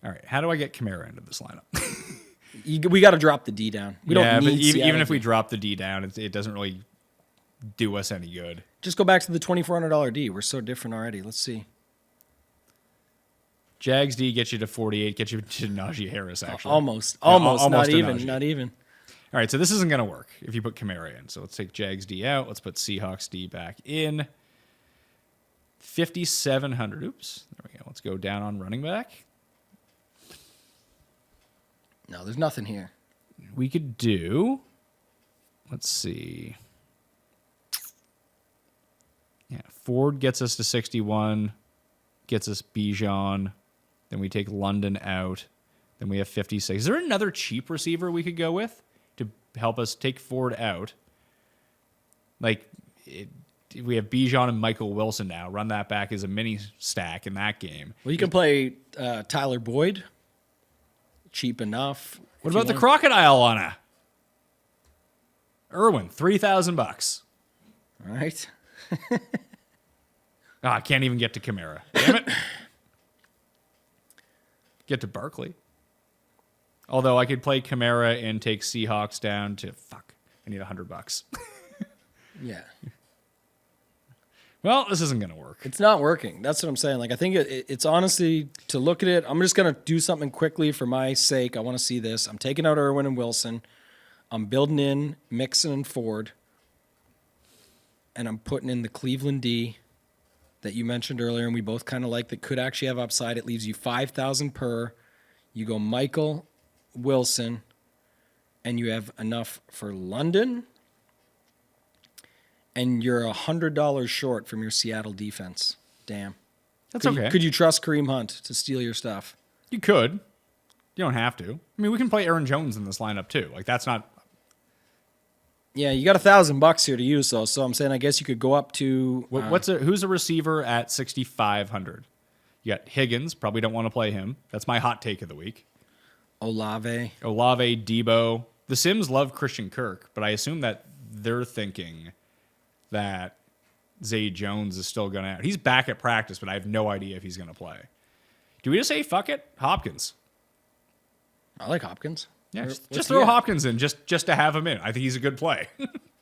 All right, how do I get Kamara into this lineup? We got to drop the D down. We don't but need even if we Seattle. drop the D down, it doesn't really do us any good. Just go back to the $2,400 D. We're so different already. Let's see. Jags D gets you to 48, gets you to Najee Harris, actually. Almost. Yeah, almost Not to even. Najee. Not even. All right, so this isn't going to work if you put Kamara in. So let's take Jags D out. Let's put Seahawks D back in. 5,700. Oops. There we go. Let's go down on running back. No, there's nothing here. We could do, let's see. Yeah, Ford gets us to 61, gets us Bijan. Then we take London out. Then we have 56. Is there another cheap receiver we could go with to help us take Ford out? Like, we have Bijan and Michael Wilson now. Run that back as a mini stack in that game. Well, you can play Tyler Boyd. Cheap enough. What if you about the want. crocodile on a Irwin? $3,000. All right. I can't even get to Kamara. Damn it. Get to Barkley. Although I could play Kamara and take Seahawks down to I need $100. Yeah. Well, this isn't going to work. It's not working. That's what I'm saying. Like, I think it's honestly, to look at it, I'm just going to do something quickly for my sake. I want to see this. I'm taking out Irwin and Wilson. I'm building in Mixon and Ford. And I'm putting in the Cleveland D that you mentioned earlier, and we both kind of like, that could actually have upside. It leaves you 5,000 per. You go Michael, Wilson, and you have enough for London. And you're $100 short from your Seattle defense. Damn. That's okay. Could you trust Kareem Hunt to steal your stuff? You could. You don't have to. I mean, we can play Aaron Jones in this lineup too. Like, that's not. Yeah, you got $1,000 here to use though. So I'm saying, I guess you could go up to. Who's a receiver at 6,500? You got Higgins. Probably don't want to play him. That's my hot take of the week. Olave. Debo. The Sims love Christian Kirk, but I assume that they're thinking that Zay Jones is still going to. He's back at practice, but I have no idea if he's going to play. Do we just say fuck it, Hopkins? I like Hopkins. Yeah, What's just he throw at? Hopkins in, just to have him in. I think he's a good play.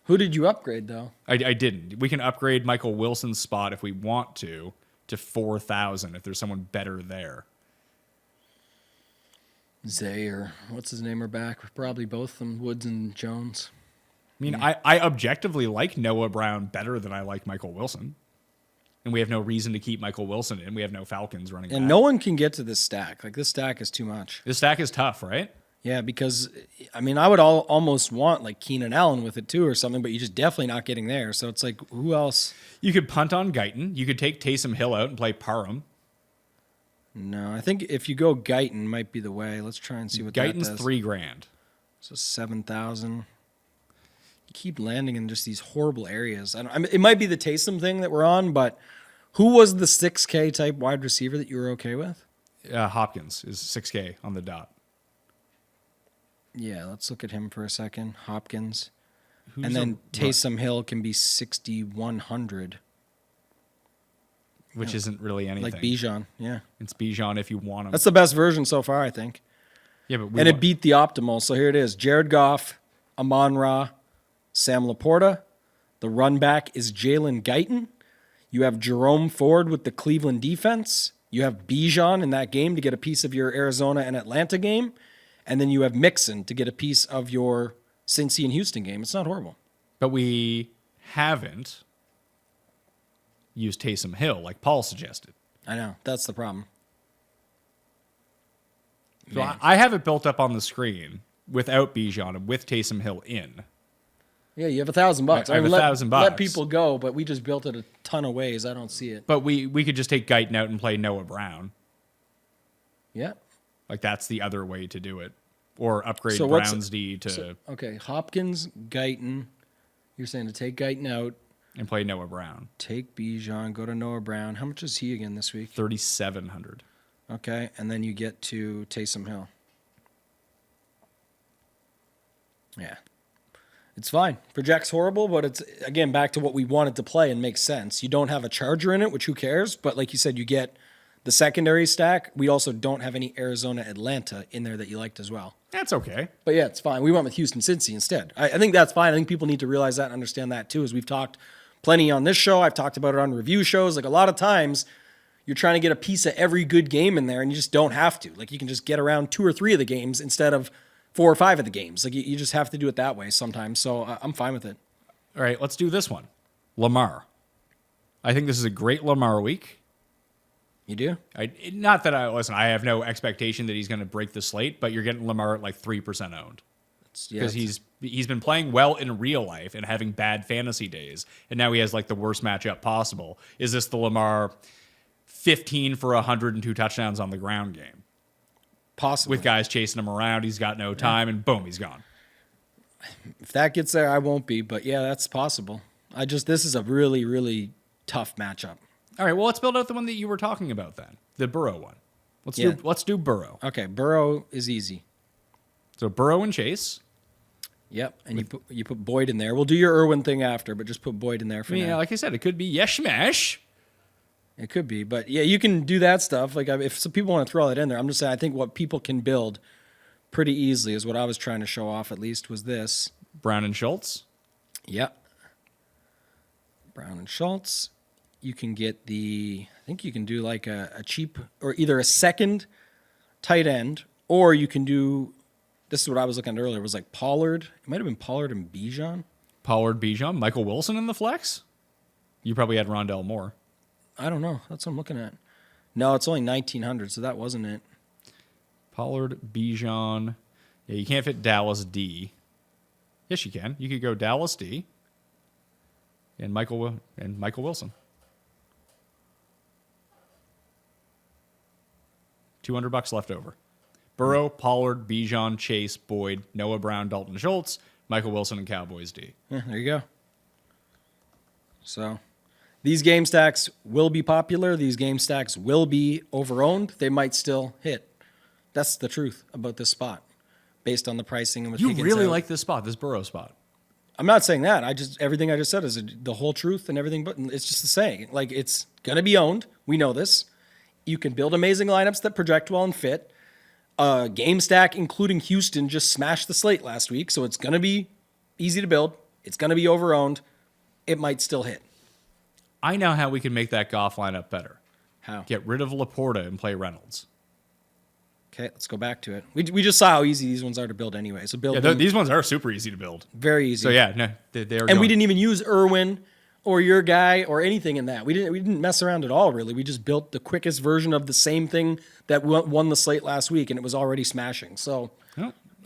Who did you upgrade though? I didn't. We can upgrade Michael Wilson's spot if we want to 4,000 if there's someone better there. Zay or what's his name are back. Probably both of them, Woods and Jones. mean, I objectively like Noah Brown better than I like Michael Wilson. And we have no reason to keep Michael Wilson in. We have no Falcons running back. And no one can get to this stack. Like, this stack is too much. This stack is tough, right? Yeah, because, I mean, I would almost want, like, Keenan Allen with it, too, or something, but you're just definitely not getting there. So it's like, who else? You could punt on Guyton. You could take Taysom Hill out and play Parham. No, I think if you go Guyton might be the way. Let's try and see what Guyton's that does. $3,000. So 7,000. You keep landing in just these horrible areas. I mean, it might be the Taysom thing that we're on, but who was the 6K type wide receiver that you were okay with? Hopkins is 6K on the dot. Yeah, let's look at him for a second. Hopkins. Who's And then Taysom Hill can be 6,100. which isn't really anything. Like Bijan, yeah. It's Bijan if you want him. That's the best version so far, I think. Yeah, but And it beat the optimal. So here it is. Jared Goff, Amon-Ra, Sam Laporta. The run back is Jalen Guyton. You have Jerome Ford with the Cleveland defense. You have Bijan in that game to get a piece of your Arizona and Atlanta game. And then you have Mixon to get a piece of your Cincy and Houston game. It's not horrible. But we haven't used Taysom Hill like Paul suggested. I know. That's the problem. So I have it built up on the screen without Bijan and with Taysom Hill in. Yeah, you have $1,000. I have $1,000. Let people go, but we just built it a ton of ways. I don't see it. But we could just take Guyton out and play Noah Brown. Yeah. Like, that's the other way to do it. Or upgrade So what's- Brown's D to Okay, Hopkins, Guyton. You're saying to take Guyton out, and play Noah Brown. take Bijan, go to Noah Brown. How much is he again this week? 3,700. Okay, and then you get to Taysom Hill. Yeah. It's fine. Project's horrible, but it's, again, back to what we wanted to play and makes sense. You don't have a Charger in it, which who cares? But like you said, you get the secondary stack. We also don't have any Arizona Atlanta in there that you liked as well. That's okay. But yeah, it's fine. We went with Houston Cincy instead. I think that's fine. I think people need to realize that and understand that too, as we've talked plenty on this show. I've talked about it on review shows. Like, a lot of times you're trying to get a piece of every good game in there and you just don't have to. Like, you can just get around 2 or 3 of the games instead of 4 or 5 of the games. Like, you just have to do it that way sometimes. So I'm fine with it. All right, let's do this one. Lamar. I think this is a great Lamar week. You do? Not that I have no expectation that he's going to break the slate, but you're getting Lamar at like 3% owned. Because he's been playing well in real life and having bad fantasy days, and now he has like the worst matchup possible. Is this the Lamar 15 for 102 touchdowns on the ground game? Possibly. With guys chasing him around, he's got no time, and boom, he's gone. If that gets there, I won't be. But yeah, that's possible. This is a really, really tough matchup. All right, well, let's build out the one that you were talking about then, the Burrow one. Let's do Burrow. Okay, Burrow is easy. So Burrow and Chase. Yep, and you put Boyd in there. We'll do your Irwin thing after, but just put Boyd in there for now. Yeah, like I said, it could be Yeshmesh. It could be, but yeah, you can do that stuff. Like, if some people want to throw all that in there, I'm just saying I think what people can build pretty easily is what I was trying to show off. At least was this Brown and Schultz. Yep. Brown and Schultz. You can get I think you can do like a cheap, or either a second tight end, or you can do, this is what I was looking at earlier, was like Pollard. It might have been Pollard and Bijan. Pollard, Bijan, Michael Wilson in the flex. You probably had Rondell Moore. I don't know. That's what I'm looking at. No, it's only 1,900, so that wasn't it. Pollard, Bijan. Yeah, you can't fit Dallas D. Yes, you can. You could go Dallas D. And Michael Wilson. $200 left over. Burrow, Pollard, Bijan, Chase, Boyd, Noah Brown, Dalton Schultz, Michael Wilson, and Cowboys D. Yeah, there you go. So these game stacks will be popular. These game stacks will be overowned. They might still hit. That's the truth about this spot, based on the pricing and with You Higgins really out. like this spot, this Burrow spot. I'm not saying that. Everything I just said is the whole truth and everything, but it's just the saying. Like, it's gonna be owned. We know this. You can build amazing lineups that project well and fit. Game stack, including Houston, just smashed the slate last week, so it's gonna be easy to build. It's gonna be overowned. It might still hit. I know how we can make that Goff lineup better. How? Get rid of Laporta and play Reynolds. Okay, let's go back to it. We just saw how easy these ones are to build anyway. So build Yeah, them these ones are super easy to build. very easy. So yeah, no, they are. And we didn't even use Irwin or your guy or anything in that. We didn't mess around at all, really. We just built the quickest version of the same thing that won the slate last week, and it was already smashing. So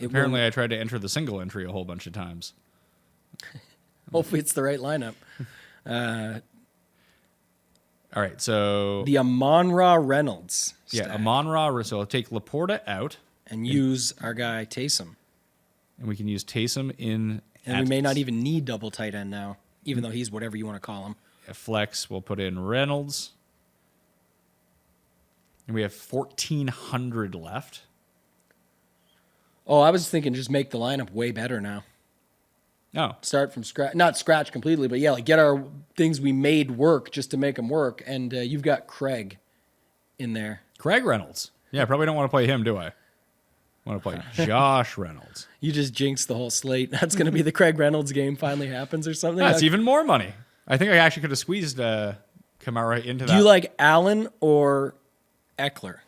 Apparently, I tried to enter the single entry a whole bunch of times. hopefully it's the right lineup. All right, so The Amon-Ra Reynolds. yeah, stack. Amon-Ra. So I'll take Laporta out, And use our guy Taysom. and we can use Taysom in. And we may not even need double tight end now, even though he's whatever you want to call him. At flex. We'll put in Reynolds, and we have 1,400 left. Oh, I was thinking just make the lineup way better now. Oh, Start from scratch, not scratch completely, but yeah, like get our things we made work just to make them work. And you've got Craig in there. Craig Reynolds. Yeah, probably don't want to play him, do I? I want to play Josh Reynolds. You just jinxed the whole slate. That's going to be the Craig Reynolds game finally happens or something. That's even more money. I think I actually could have squeezed Kamara into that. Do you like Allen or Eckler?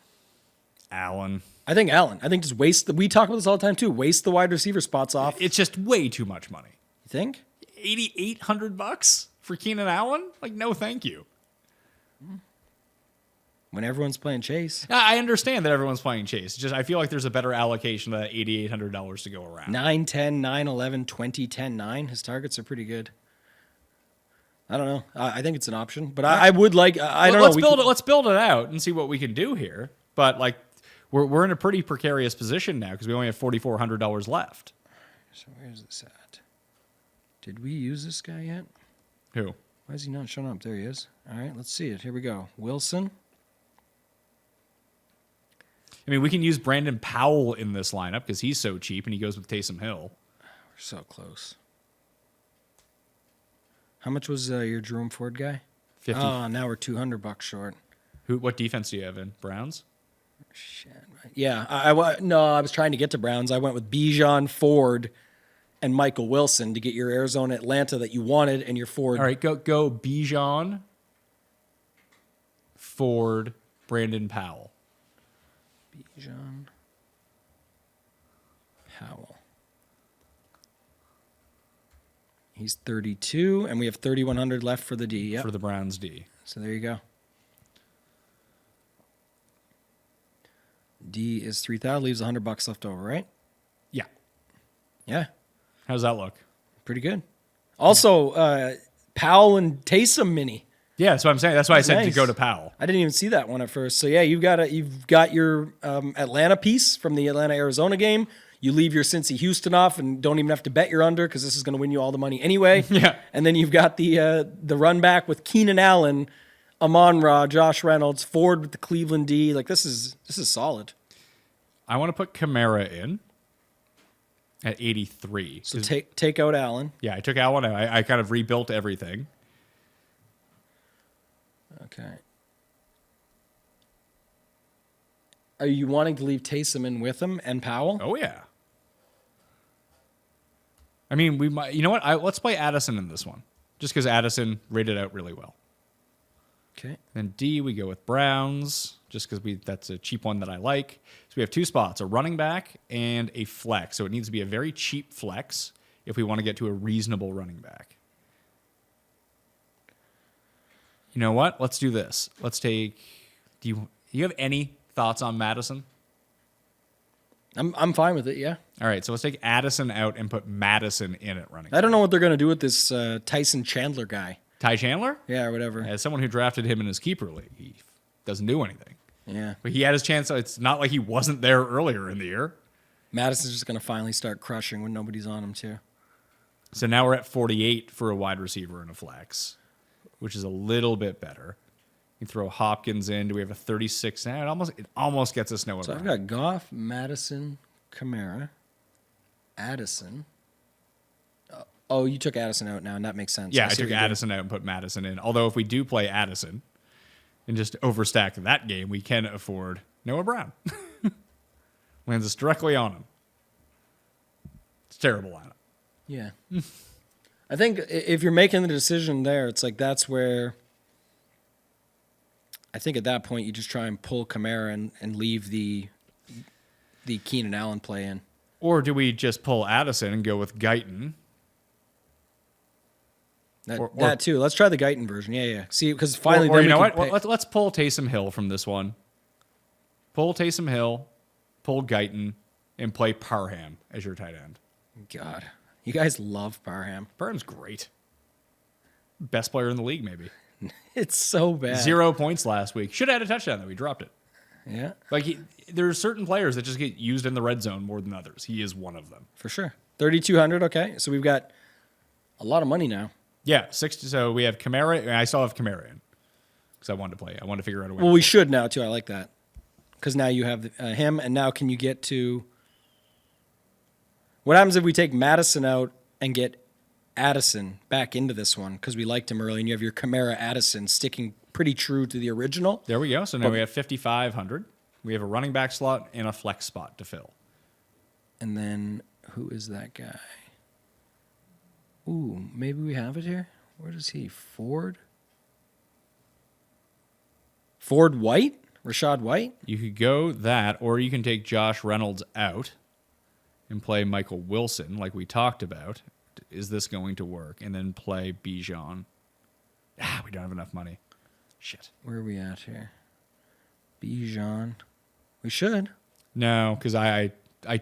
Allen? I think Allen. I think just we talk about this all the time too. Waste the wide receiver spots off. It's just way too much money. You think? $8,800 for Keenan Allen? Like, no, thank you. When everyone's playing Chase. I understand that everyone's playing Chase. It's just I feel like there's a better allocation of that $8,800 to go around. 9, 10, 9, 11, 20, 10, 9. His targets are pretty good. I don't know. I think it's an option, but I would like. I don't know. Let's build it out and see what we can do here. But like, we're in a pretty precarious position now because we only have $4,400 left. So where's this at? Did we use this guy yet? Who? Why is he not showing up? There he is. All right, let's see it. Here we go. Wilson. I mean, we can use Brandon Powell in this lineup because he's so cheap and he goes with Taysom Hill. We're so close. How much was your Jerome Ford guy? 50. Oh, now we're $200 short. What defense do you have in? Browns? Shit. Yeah, I was trying to get to Browns. I went with Bijan, Ford, and Michael Wilson to get your Arizona Atlanta that you wanted and your Ford. All right, go Bijan, Ford, Brandon Powell. Bijan, Powell. He's 32, and we have 3,100 left for the D. Yep. For the Browns D. So there you go. D is 3,000, leaves $100 left over, right? Yeah. Yeah, How's that look? pretty good. Also, Powell and Taysom mini. Yeah, that's what I'm saying. That's why I said to Nice. go to Powell. I didn't even see that one at first. So yeah, you've got your Atlanta piece from the Atlanta Arizona game. You leave your Cincy Houston off and don't even have to bet your under because this is going to win you all the money anyway. Yeah. And then you've got the run back with Keenan Allen, Amon-Ra, Josh Reynolds, Ford with the Cleveland D. Like this is solid. I want to put Kamara in at 83. So take out Allen. Yeah, I took Allen out. I kind of rebuilt everything. Okay. Are you wanting to leave Taysom in with him and Powell? Oh, yeah. I mean, we might. You know what? Let's play Addison in this one, just because Addison rated out really well. Okay. Then D, we go with Browns, just because that's a cheap one that I like. So we have two spots, a running back and a flex. So it needs to be a very cheap flex if we want to get to a reasonable running back. You know what? Let's do this. Let's take. Do you have any thoughts on Madison? I'm fine with it, yeah. All right, so let's take Addison out and put Madison in at running I don't know what they're going to do with this Tyson Chandler guy. Ty Chandler? Yeah, or whatever. As someone who drafted him in his keeper league, he doesn't do anything. Yeah. But he had his chance. It's not like he wasn't there earlier in the year. Madison's just going to finally start crushing when nobody's on him, too. So now we're at 48 for a wide receiver and a flex, which is a little bit better. You throw Hopkins in. Do we have a 36 now? It almost gets us Noah So I've Brown. got Goff, Madison, Kamara, Addison. Oh, you took Addison out now, and that makes sense. Yeah, I see took what you're doing. Addison out and put Madison in. Although if we do play Addison and just overstack that game, we can afford Noah Brown. Lands us directly on him. It's a terrible lineup. Yeah. I think if you're making the decision there, it's like that's where I think at that point you just try and pull Kamara and leave the the Keenan Allen play in. Or do we just pull Addison and go with Guyton? That too. Let's try the Guyton version. Yeah. See, because finally, or then you know we what? can Well, let's pull Taysom Hill from this one. Pull Taysom Hill, pull Guyton, and play Parham as your tight end. God, you guys love Parham. Parham's great. Best player in the league, maybe. It's so bad. 0 points last week. Should have had a touchdown, though. He dropped it. Yeah, Like, there are certain players that just get used in the red zone more than others. He is one of them. for sure. 3,200. Okay, so we've got a lot of money now. Yeah, 60. So we have Kamara. I still have Kamara in because I wanted to play. I wanted to figure out a way. Well, we should now too. I like that because now you have him, and now can you get to? What happens if we take Madison out and get Addison back into this one because we liked him early, and you have your Kamara Addison sticking pretty true to the original? There we go. So now we have 5,500. We have a running back slot and a flex spot to fill. And then who is that guy? Ooh, maybe we have it here. Where is he? Ford White? Rashad White? You could go that, or you can take Josh Reynolds out and play Michael Wilson like we talked about. Is this going to work? And then play Bijan. We don't have enough money. Shit. Where are we at here? Bijan. We should. No, because I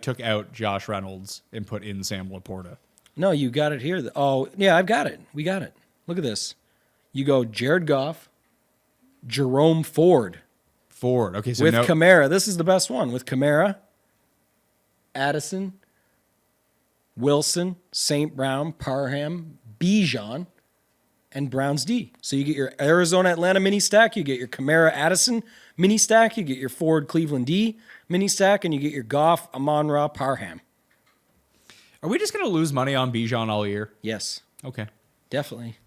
took out Josh Reynolds and put in Sam Laporta. No, you got it here. Oh, yeah, I've got it. We got it. Look at this. You go Jared Goff, Jerome Ford Okay, so with no, Kamara. This is the best one. With Kamara, Addison, Wilson, St. Brown, Parham, Bijan, and Browns D. So you get your Arizona Atlanta mini stack, you get your Kamara Addison mini stack, you get your Ford Cleveland D mini stack, and you get your Goff Amon-Ra Parham. are we just going to lose money on Bijan all year? Yes, Okay. definitely.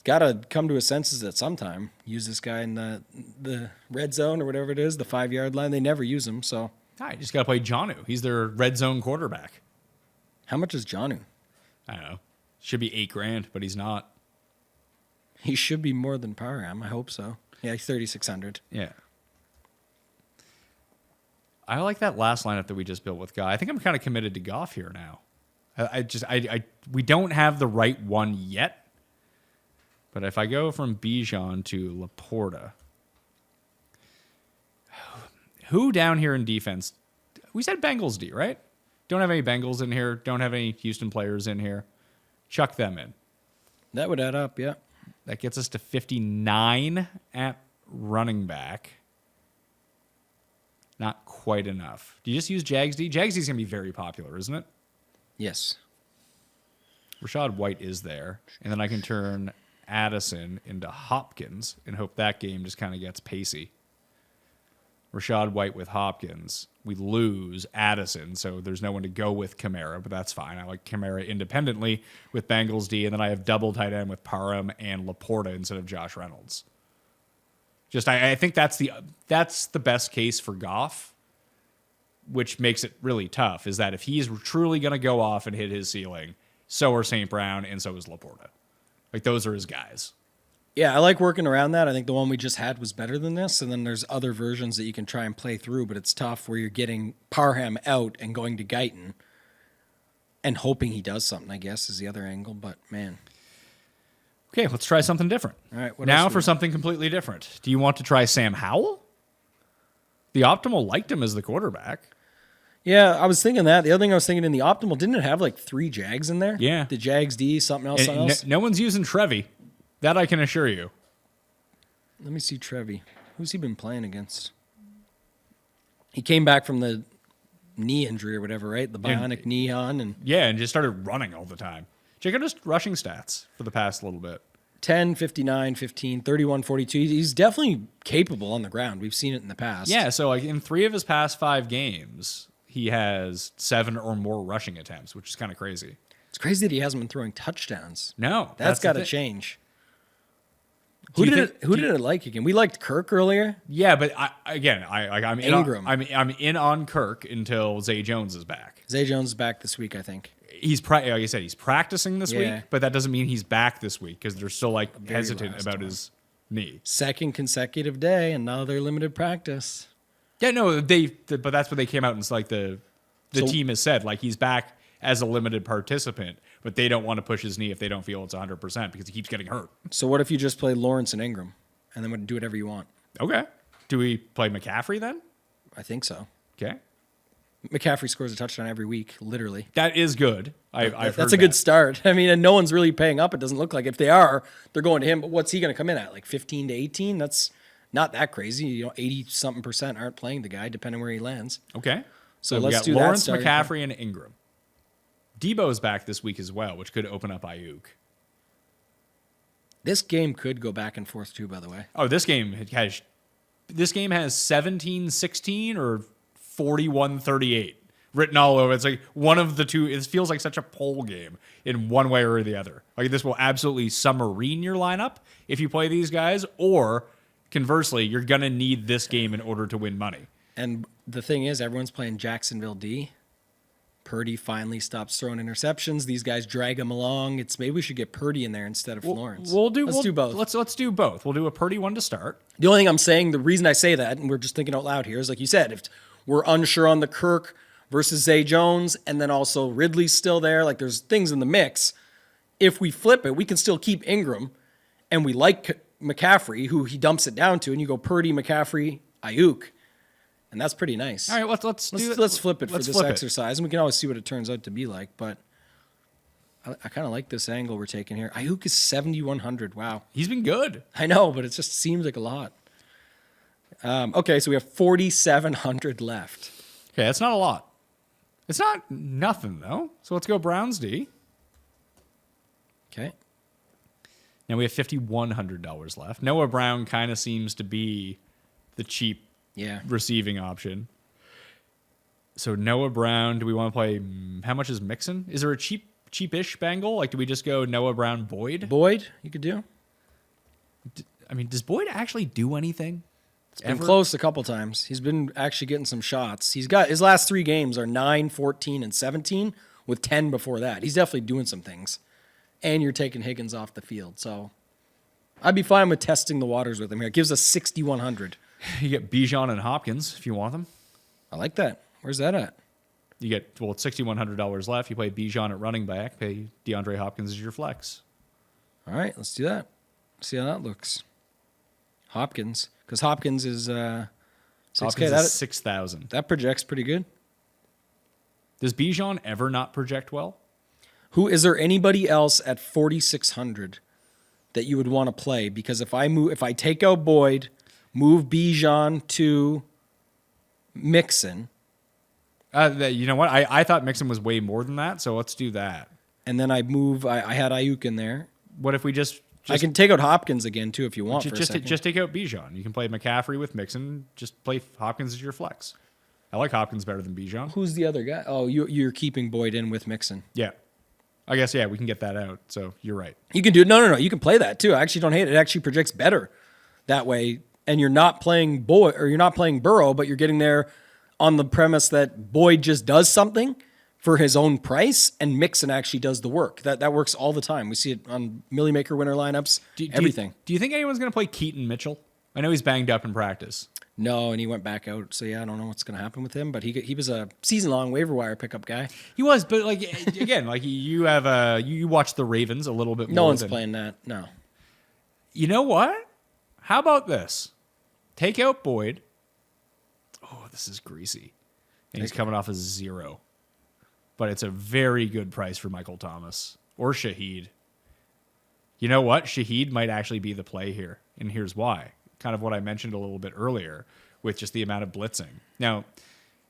Got to come to his senses at some time. Use this guy in the red zone or whatever it is, the 5-yard line. They never use him. So I just got to play Jonnu. He's their red zone quarterback. how much is Jonnu? I don't know. Should be $8,000, but he's not. He should be more than Parham. I hope so. Yeah, 3,600. Yeah. I like that last lineup that we just built with Guy. I think I'm kind of committed to Goff here now. We don't have the right one yet. But if I go from Bijan to Laporta, who down here in defense? We said Bengals D, right? Don't have any Bengals in here. Don't have any Houston players in here. Chuck them in. That would add up, yeah. That gets us to 59 at running back. Not quite enough. Do you just use Jags D? Jags D is going to be very popular, isn't it? Yes. Rashad White is there. And then I can turn Addison into Hopkins and hope that game just kind of gets pacey. Rashad White with Hopkins. We lose Addison, so there's no one to go with Kamara, but that's fine. I like Kamara independently with Bengals D, and then I have double tight end with Parham and Laporta instead of Josh Reynolds. I think that's the best case for Goff, which makes it really tough, is that if he's truly going to go off and hit his ceiling, so are St. Brown and so is Laporta. Like, those are his guys. Yeah, I like working around that. I think the one we just had was better than this, and then there's other versions that you can try and play through, but it's tough where you're getting Parham out and going to Guyton and hoping he does something, I guess, is the other angle, but man. Okay, let's try something different. All right, what now else for something completely different. Do you want to try Sam Howell? The Optimal liked him as the quarterback. Yeah, I was thinking that. The other thing I was thinking in the Optimal, didn't it have like 3 Jags in there? Yeah. The Jags D, something else, And no one's using Trevi. That I can assure you. Let me see Trevi. Who's he been playing against? He came back from the knee injury or whatever, right? The bionic knee on. And Yeah, and just started running all the time. Check out his rushing stats for the past little bit. 10, 59, 15, 31, 42. He's definitely capable on the ground. We've seen it in the past. Yeah, so like in 3 of his past 5 games, he has 7 or more rushing attempts, which is kind of crazy. It's crazy that he hasn't been throwing touchdowns. No, That's the got to thing. change. Do Who you did think- it? Who did it like again? We liked Kirk earlier. Yeah, but I'm in Ingram. I'm in on Kirk until Zay Jones is back. Zay Jones is back this week, I think. He's like I said, he's practicing this Yeah. week, but that doesn't mean he's back this week because they're still like hesitant last about one. his knee. Second consecutive day, and now they're limited practice. Yeah, no, but that's what they came out and it's like the team has said, like he's back as a limited participant, but they don't want to push his knee if they don't feel it's 100% because he keeps getting hurt. So what if you just play Lawrence and Ingram and then do whatever you want? Okay. Do we play McCaffrey then? I think so. Okay. McCaffrey scores a touchdown every week, literally. That is good. I've heard That's a good start. I mean, and no one's really paying up. It doesn't look like. If they are, they're going to him. But what's he going to come in at? Like 15 to 18? That's not that crazy. 80-something% aren't playing the guy, depending where he lands. Okay. So we let's got do Lawrence, that. McCaffrey, and Ingram. Debo's back this week as well, which could open up Ayuk. This game could go back and forth too, by the way. Oh, this game has 17-16 or 41-38 written all over. It's like one of the two. It feels like such a poll game in one way or the other. Like this will absolutely submarine your lineup if you play these guys, or conversely, you're going to need this game in order to win money. And the thing is, everyone's playing Jacksonville D. Purdy finally stops throwing interceptions. These guys drag him along. Maybe we should get Purdy in there instead of Lawrence. Let's do both. Let's do both. We'll do a Purdy one to start. The only thing I'm saying, the reason I say that, and we're just thinking out loud here, is like you said, if we're unsure on the Kirk versus Zay Jones, and then also Ridley's still there, like there's things in the mix. If we flip it, we can still keep Ingram, and we like McCaffrey, who he dumps it down to, and you go Purdy, McCaffrey, Ayuk. And that's pretty nice. All right, let's flip it for this exercise, and we can always see what it turns out to be like. But I kind of like this angle we're taking here. Ayuk is 7,100. Wow, he's been good. I know, but it just seems like a lot. Okay, so we have 4,700 left. Okay, that's not a lot. It's not nothing though. So let's go Browns D. Okay, Now we have $5,100 left. Noah Brown kind of seems to be the cheap receiving option. So Noah Brown, do we want to play? How much is Mixon? Is there a cheapish bangle? Like, do we just go Noah Brown, Boyd? Boyd, you could do. I mean, does Boyd actually do anything? It's been close a couple times. He's been actually getting some shots. He's got his last 3 games are 9, 14, and 17 with 10 before that. He's definitely doing some things. And you're taking Higgins off the field. So I'd be fine with testing the waters with him here. It gives us 6,100. You get Bijan and Hopkins if you want them. I like that. Where's that at? You get, well, it's $6,100 left. You play Bijan at running back. Pay DeAndre Hopkins as your flex. All right, let's do that. See how that looks. Hopkins, because Hopkins is 6K. Hopkins is 6,000. That projects pretty good. Does Bijan ever not project well? Is there anybody else at 4,600 that you would want to play? Because if I take out Boyd, move Bijan to Mixon. You know what? I thought Mixon was way more than that, so let's do that. And then I had Ayuk in there. What if we just I can take out Hopkins again, too, if you want. just take out Bijan. You can play McCaffrey with Mixon. Just play Hopkins as your flex. I like Hopkins better than Bijan. Who's the other guy? Oh, you're keeping Boyd in with Mixon. Yeah. I guess, yeah, we can get that out. So you're right. You can do it. No. You can play that, too. I actually don't hate it. It actually projects better that way. And you're not playing Boyd, or you're not playing Burrow, but you're getting there on the premise that Boyd just does something for his own price, and Mixon actually does the work. That works all the time. We see it on Millie Maker winner lineups, everything. Do you think anyone's going to play Keaton Mitchell? I know he's banged up in practice. No, and he went back out. So, yeah, I don't know what's going to happen with him, but he was a season-long waiver wire pickup guy. He was, but, like, again, like you have you watch the Ravens a little bit more. No one's playing that, no. You know what? How about this? Take out Boyd. Oh, this is greasy. And he's coming off a 0. But it's a very good price for Michael Thomas or Shaheed. You know what? Shaheed might actually be the play here. And here's why. Kind of what I mentioned a little bit earlier with just the amount of blitzing. Now,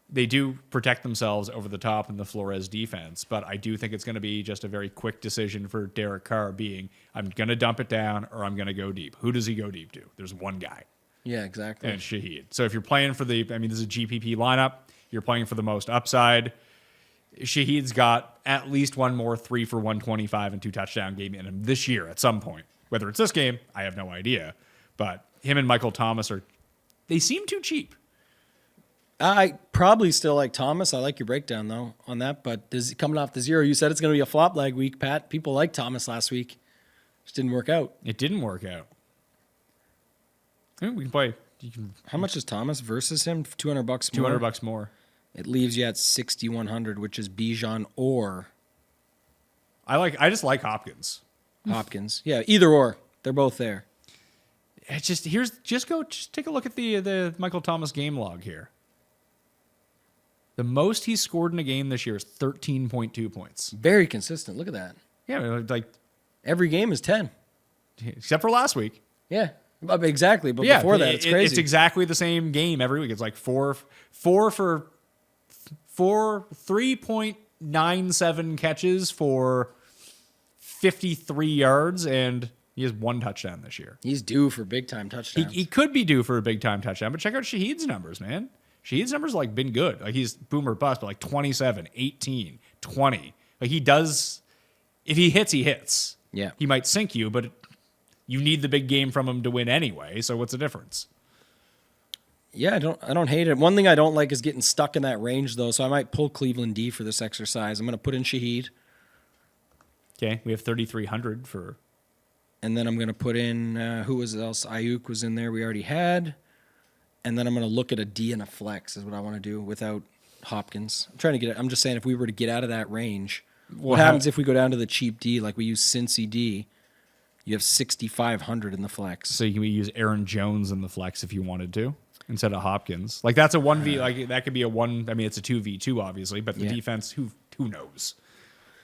they do protect themselves over the top in the Flores defense, but I do think it's going to be just a very quick decision for Derek Carr being, I'm going to dump it down or I'm going to go deep. Who does he go deep to? There's one guy. Yeah, exactly. And Shaheed. So if you're playing for this is a GPP lineup. You're playing for the most upside. Shaheed's got at least one more 3 for 125 and 2 touchdown game in him this year at some point. Whether it's this game, I have no idea. But him and Michael Thomas they seem too cheap. I probably still like Thomas. I like your breakdown, though, on that. But coming off the 0, you said it's going to be a flop leg week, Pat. People liked Thomas last week. Just didn't work out. It didn't work out. I mean, we can play How much is Thomas versus him? $200 more. $200 more. It leaves you at 6,100, which is Bijan or I just like Hopkins. Hopkins. Yeah, either or. They're both there. It's just just take a look at the Michael Thomas game log here. The most he's scored in a game this year is 13.2 points. Very consistent. Look at that. Yeah, like Every game is 10. except for last week. Yeah, exactly. But Yeah, before that, it's crazy. It's exactly the same game every week. It's like four for 3.97 catches for 53 yards, and he has 1 touchdown this year. He's due for big time touchdowns. He could be due for a big time touchdown, but check out Shaheed's numbers, man. Shaheed's numbers like been good. Like he's boomer bust, but like 27, 18, 20. Like he does, if he hits, he hits. Yeah. He might sink you, but you need the big game from him to win anyway. So what's the difference? Yeah, I don't hate it. One thing I don't like is getting stuck in that range though. So I might pull Cleveland D for this exercise. I'm going to put in Shaheed. Okay, we have 3,300 for. And then I'm going to put in, who was else? Ayuk was in there we already had. And then I'm going to look at a D and a flex is what I want to do without Hopkins. I'm just saying if we were to get out of that range, what happens if we go down to the cheap D, like we use Cincy D? You have 6,500 in the flex. So you can use Aaron Jones in the flex if you wanted to instead of Hopkins. Like that's a 1v, like that could be a 1. I mean, it's a 2v2 obviously, but the defense, who knows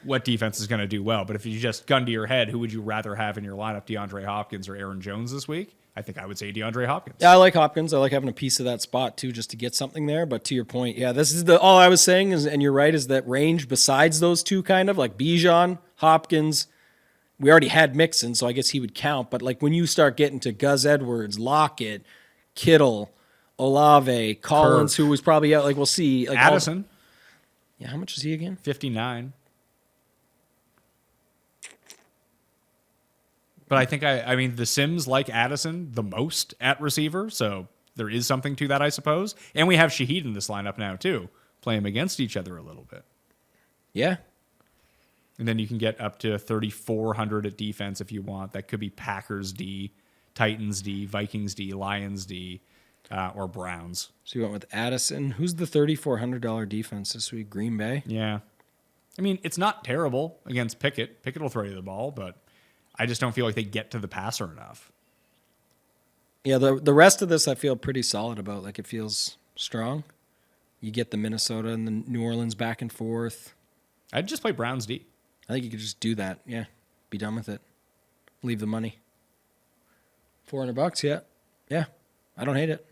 what defense is going to do well. But if you just gun to your head, who would you rather have in your lineup, DeAndre Hopkins or Aaron Jones this week? I think I would say DeAndre Hopkins. Yeah, I like Hopkins. I like having a piece of that spot too, just to get something there. But to your point, yeah, this is all I was saying is, and you're right, is that range besides those two kind of like Bijan, Hopkins. We already had Mixon, so I guess he would count. But like when you start getting to Gus Edwards, Lockett, Kittle, Olave, Collins, who was probably out, like we'll see. Like Addison. Yeah, how much is he again? 59. But I think I mean the Sims like Addison the most at receiver, so there is something to that, I suppose. And we have Shaheed in this lineup now too, play them against each other a little bit. Yeah. And then you can get up to 3,400 at defense if you want. That could be Packers D, Titans D, Vikings D, Lions D, or Browns. So you went with Addison. Who's the $3,400 defense this week? Green Bay? Yeah. I mean, it's not terrible against Pickett. Pickett will throw you the ball, but I just don't feel like they get to the passer enough. Yeah, the rest of this I feel pretty solid about. Like it feels strong. You get the Minnesota and the New Orleans back and forth. I'd just play Browns D. I think you could just do that. Yeah. Be done with it. Leave the money. $400, yeah. Yeah. I don't hate it.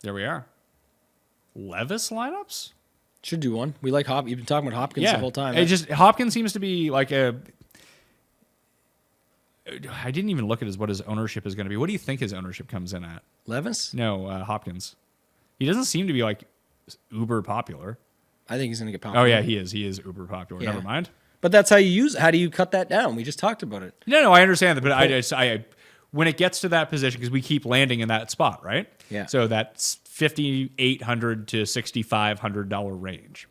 There we are. Levis lineups? Should do one. We like Hopkins. You've been talking about Hopkins the whole time. It just Hopkins seems to be like a. I didn't even look at what his ownership is going to be. What do you think his ownership comes in at? Levis? No, Hopkins. He doesn't seem to be like uber popular. I think he's going to get popular. Oh yeah, he is. He is uber popular. Yeah. Never mind. But that's how you use it. How do you cut that down? We just talked about it. No, I understand that, but I when it gets to that position, because we keep landing in that spot, right? Yeah. So that's $5,800 to $6,500 range.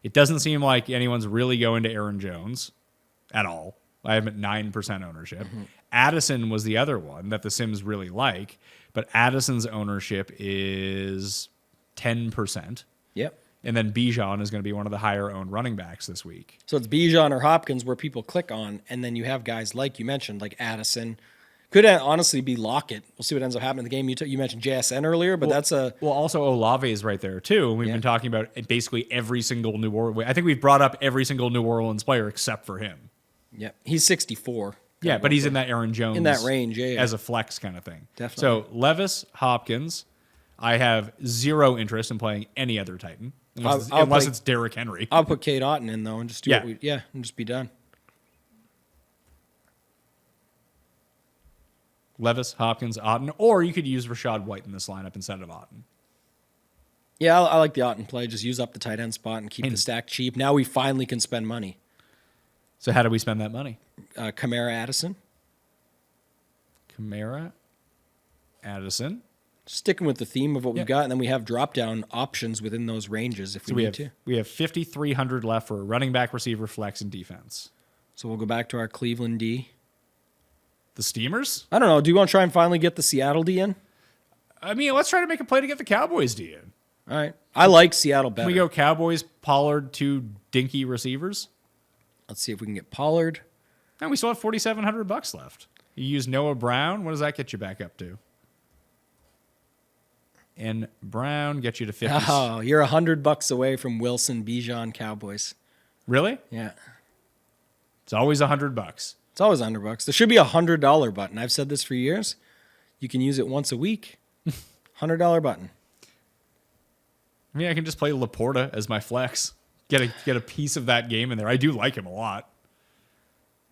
It doesn't seem like anyone's really going to Aaron Jones at all. I have at 9% ownership. Mm-hmm. Addison was the other one that the Sims really like, but Addison's ownership is 10%. Yep. And then Bijan is going to be one of the higher owned running backs this week. So it's Bijan or Hopkins where people click on, and then you have guys like you mentioned, like Addison. Could honestly be Lockett. We'll see what ends up happening in the game. You mentioned JSN earlier, but that's a... Well, also Olave is right there, too. We've been talking about basically every single New Orleans... I think we've brought up every single New Orleans player except for him. Yep. He's 64. Yeah, but he's in that Aaron Jones... In that range, yeah. As a flex kind of thing. Definitely. So, Levis, Hopkins. I have zero interest in playing any other Titan. Unless it's Derrick Henry. I'll put Kate Otten in, though, and just do and just be done. Levis, Hopkins, Otten, or you could use Rashad White in this lineup instead of Otten. Yeah, I like the Otten play. Just use up the tight end spot and keep the stack cheap. Now we finally can spend money. So how do we spend that money? Kamara, Addison. Kamara, Addison. Sticking with the theme of what we've got, and then we have drop-down options within those ranges if we need to. We have 5,300 left for running back, receiver, flex, and defense. So we'll go back to our Cleveland D. The Steamers? I don't know. Do you want to try and finally get the Seattle D in? I mean, let's try to make a play to get the Cowboys D in. All right. I like Seattle better. Can we go Cowboys, Pollard, 2 dinky receivers? Let's see if we can get Pollard. And we still have $4,700 left. You use Noah Brown. What does that get you back up to? And Brown gets you to 50. Oh, you're $100 away from Wilson, Bijan, Cowboys. Really? Yeah. It's always $100. It's always $100. There should be a $100 button. I've said this for years. You can use it once a week. $100 button. I mean, I can just play Laporta as my flex. Get a piece of that game in there. I do like him a lot.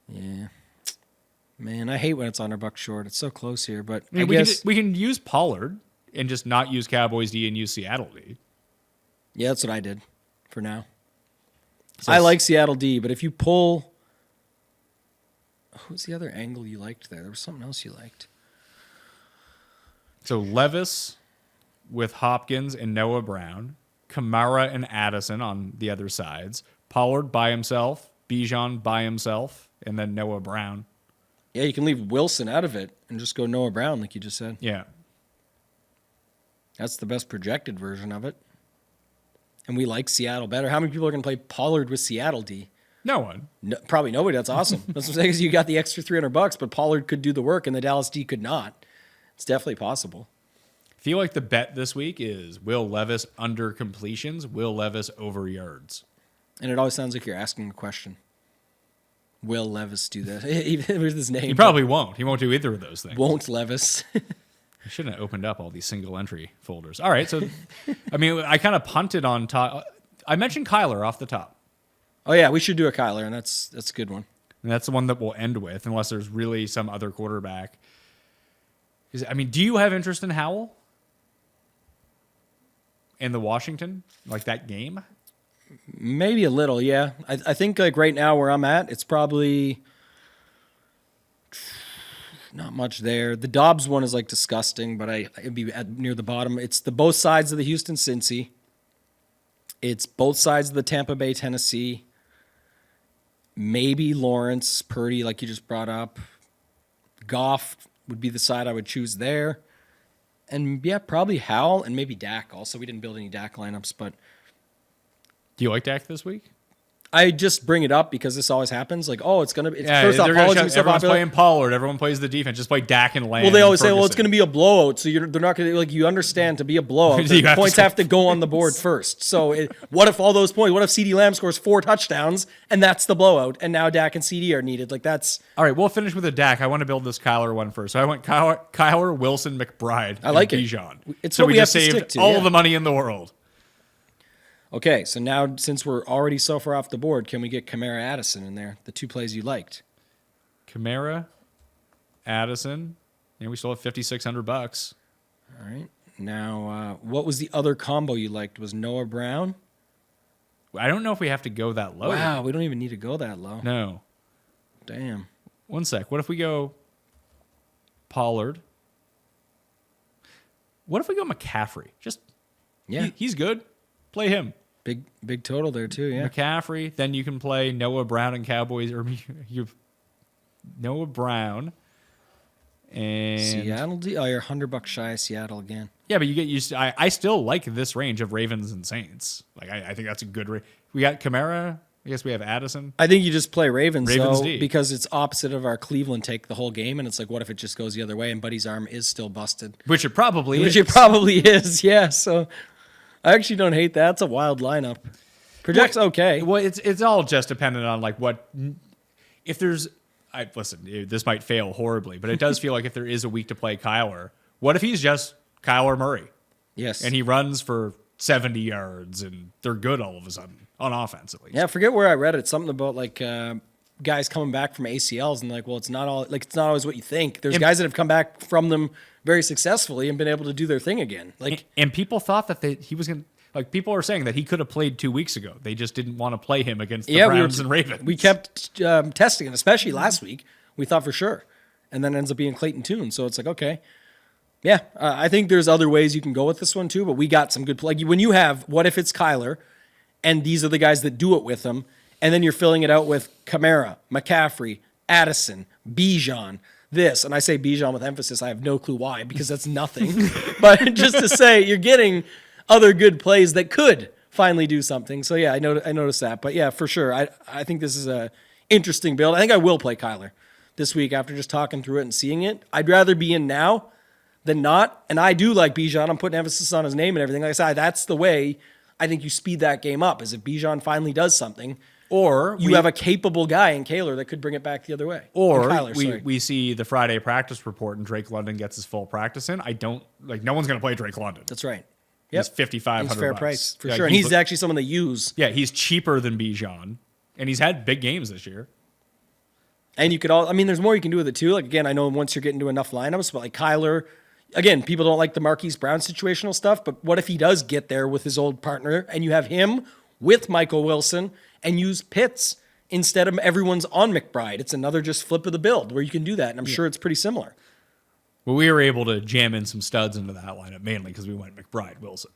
Yeah. Man, I hate when it's $100 short. It's so close here, but I mean, I guess we can use Pollard and just not use Cowboys D and use Seattle D. yeah, that's what I did for now. So I like Seattle D, but if you pull, who's the other angle you liked there? There was something else you liked. So Levis with Hopkins and Noah Brown, Kamara and Addison on the other sides, Pollard by himself, Bijan by himself, and then Noah Brown. Yeah, you can leave Wilson out of it and just go Noah Brown, like you just said. Yeah. That's the best projected version of it. And we like Seattle better. How many people are going to play Pollard with Seattle D? No one. No, probably nobody. That's awesome. That's what I'm saying is you got the extra $300, but Pollard could do the work and the Dallas D could not. It's definitely possible. I feel like the bet this week is Will Levis under completions, Will Levis over yards. And it always sounds like you're asking a question. Will Levis do that? Even with his name. He probably won't. He won't do either of those things. Won't Levis. I shouldn't have opened up all these single entry folders. All right, so I mean, I kind of punted on top. I mentioned Kyler off the top. Oh yeah, we should do a Kyler, and that's a good one. And that's the one that we'll end with, unless there's really some other quarterback. I mean, do you have interest in Howell? In the Washington? Like that game? Maybe a little, yeah. I think like right now where I'm at, it's probably not much there. The Dobbs one is like disgusting, but it'd be near the bottom. It's the both sides of the Houston Cincy. It's both sides of the Tampa Bay Tennessee. Maybe Lawrence, Purdy, like you just brought up. Goff would be the side I would choose there. And yeah, probably Howell and maybe Dak also. We didn't build any Dak lineups, but Do you like Dak this week? I just bring it up because this always happens. Like, oh, it's gonna be. Yeah, First off, everyone's playing Pollard. Everyone plays the defense. Just play Dak and Lamb. Well, they always say, well, it's going to be a blowout. So they're not going to, like, you understand to be a blowout, You the have to points score have to go on the board first. So what if all those points, what if CeeDee Lamb scores 4 touchdowns and that's the blowout and now Dak and CeeDee are needed? Like, that's. All right, we'll finish with a Dak. I want to build this Kyler one first. So I went Kyler, Wilson, McBride, I like and it. Bijan. It's so what we we just have to saved stick to, all yeah. the money in the world. Okay, so now since we're already so far off the board, can we get Kamara Addison in there? The 2 plays you liked. Kamara, Addison, and we still have $5,600. All right. Now, what was the other combo you liked? Was Noah Brown? I don't know if we have to go that low. Wow, we don't even need to go that low. No. Damn. One sec. What if we go Pollard? What if we go McCaffrey? Just Yeah. he's good. Play him. Big total there too, yeah. McCaffrey. Then you can play Noah Brown and Cowboys, or you Noah Brown and Seattle D. Oh, you're $100 shy of Seattle again. yeah, but you get used to. I still like this range of Ravens and Saints. Like I think that's a good range. We got Kamara. I guess we have Addison. I think you just play Ravens though, D. because it's opposite of our Cleveland take the whole game, and it's like, what if it just goes the other way and Buddy's arm is still busted? Which it probably Which is. it probably is, yeah. So I actually don't hate that. It's a wild lineup. Projects okay. Well, it's all just dependent on like what if there's. Listen, this might fail horribly, but it does feel like if there is a week to play Kyler, what if he's just Kyler Murray Yes. and he runs for 70 yards and they're good all of a sudden on offense at least? Yeah, I forget where I read it. Something about like guys coming back from ACLs and like, well, it's not always what you think. There's guys that have come back from them very successfully and been able to do their thing again. Like, and people thought that he was going to. Like, people are saying that he could have played 2 weeks ago. They just didn't want to play him against the Browns and Ravens. We kept testing him, especially last week. We thought for sure. And then it ends up being Clayton Tune. So it's like, okay. Yeah, I think there's other ways you can go with this one too, but we got some good play. Like when you have, what if it's Kyler, and these are the guys that do it with him, and then you're filling it out with Kamara, McCaffrey, Addison, Bijan. this, and I say Bijan with emphasis, I have no clue why, because that's nothing. But just to say you're getting other good plays that could finally do something. So yeah, I noticed that. But yeah, for sure. I think this is a interesting build. I think I will play Kyler this week after just talking through it and seeing it. I'd rather be in now than not. And I do like Bijan. I'm putting emphasis on his name and everything. Like I said, that's the way I think you speed that game up, is if Bijan finally does something. Or you have a capable guy in Kaler that could bring it back the other way. Or Kyler, we see the Friday practice report and Drake London gets his full practice in. No one's going to play Drake London. That's right. He's $5,500. He's fair price for sure. And he's actually someone they use. Yeah, he's cheaper than Bijan, and he's had big games this year. And you could there's more you can do with it too. Like, again, I know once you're getting to enough lineups, but like Kyler, again, people don't like the Marquise Brown situational stuff, but what if he does get there with his old partner and you have him with Michael Wilson and use Pitts instead of everyone's on McBride? It's another just flip of the build where you can do that, and I'm sure it's pretty similar. Well, we were able to jam in some studs into that lineup, mainly because we went McBride, Wilson.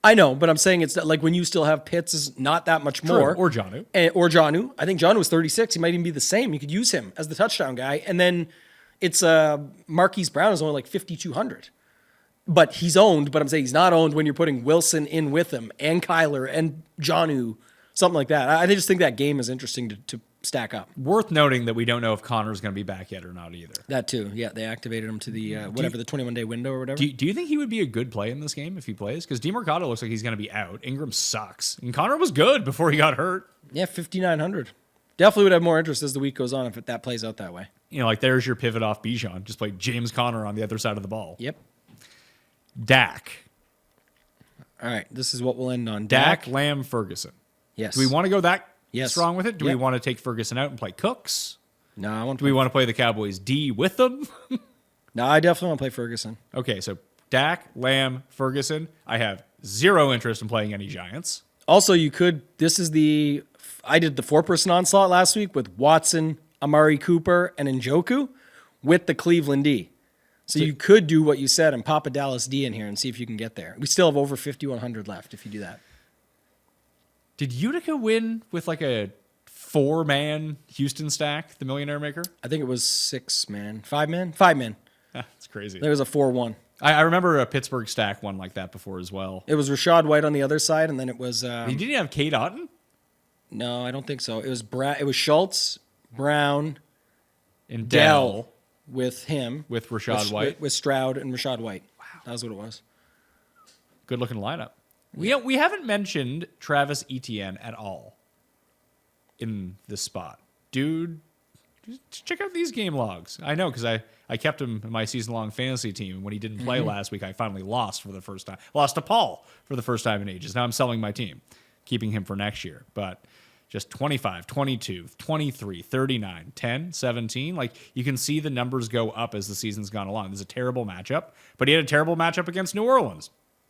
I know, but I'm saying it's like when you still have Pitts is not that much more. Or Jonnu. Or Jonnu. I think Jonnu was 36. He might even be the same. You could use him as the touchdown guy. And then it's Marquise Brown is only like 5,200. But he's owned, but I'm saying he's not owned when you're putting Wilson in with him and Kyler and Jonnu, something like that. I just think that game is interesting to stack up. Worth noting that we don't know if Connor's going to be back yet or not either. That too. Yeah, they activated him to the the 21-day window or whatever. Do you think he would be a good play in this game if he plays? Because DeMarcado looks like he's going to be out. Ingram sucks. And Connor was good before he got hurt. Yeah, 5,900. Definitely would have more interest as the week goes on if that plays out that way. There's your pivot off Bijan. Just play James Conner on the other side of the ball. Yep. Dak. All right, this is what we'll end on. Dak, Lamb, Ferguson. Yes. Do we want to go that Yes. strong with it? Do we Yep. want to take Ferguson out and play Cooks? No, I want Do we want to play the Cowboys D with them? No, I definitely want to play Ferguson. Okay, so Dak, Lamb, Ferguson. I have zero interest in playing any Giants. Also, I did the 4-person onslaught last week with Watson, Amari Cooper, and Njoku with the Cleveland D. So you could do what you said and pop a Dallas D in here and see if you can get there. We still have over 5,100 left if you do that. Did Utica win with like a 4-man Houston stack, the Millionaire Maker? I think it was 6-man. 5-man? 5-man. That's crazy. There was a 4-1. I remember a Pittsburgh stack one like that before as well. It was Rashad White on the other side, and then it was... He didn't have Kate Otten? No, I don't think so. It was Schultz, Brown, And Dell with him. with Rashad White. With Stroud and Rashad White. Wow. That was what it was. Good looking lineup. We haven't mentioned Travis Etienne at all in this spot. Dude, just check out these game logs. I know, because I kept him in my season-long fantasy team. And when he didn't play last week, I finally lost for the first time. Lost to Paul for the first time in ages. Now I'm selling my team, keeping him for next year. But just 25, 22, 23, 39, 10, 17. Like, you can see the numbers go up as the season's gone along. There's a terrible matchup, but he had a terrible matchup against New Orleans.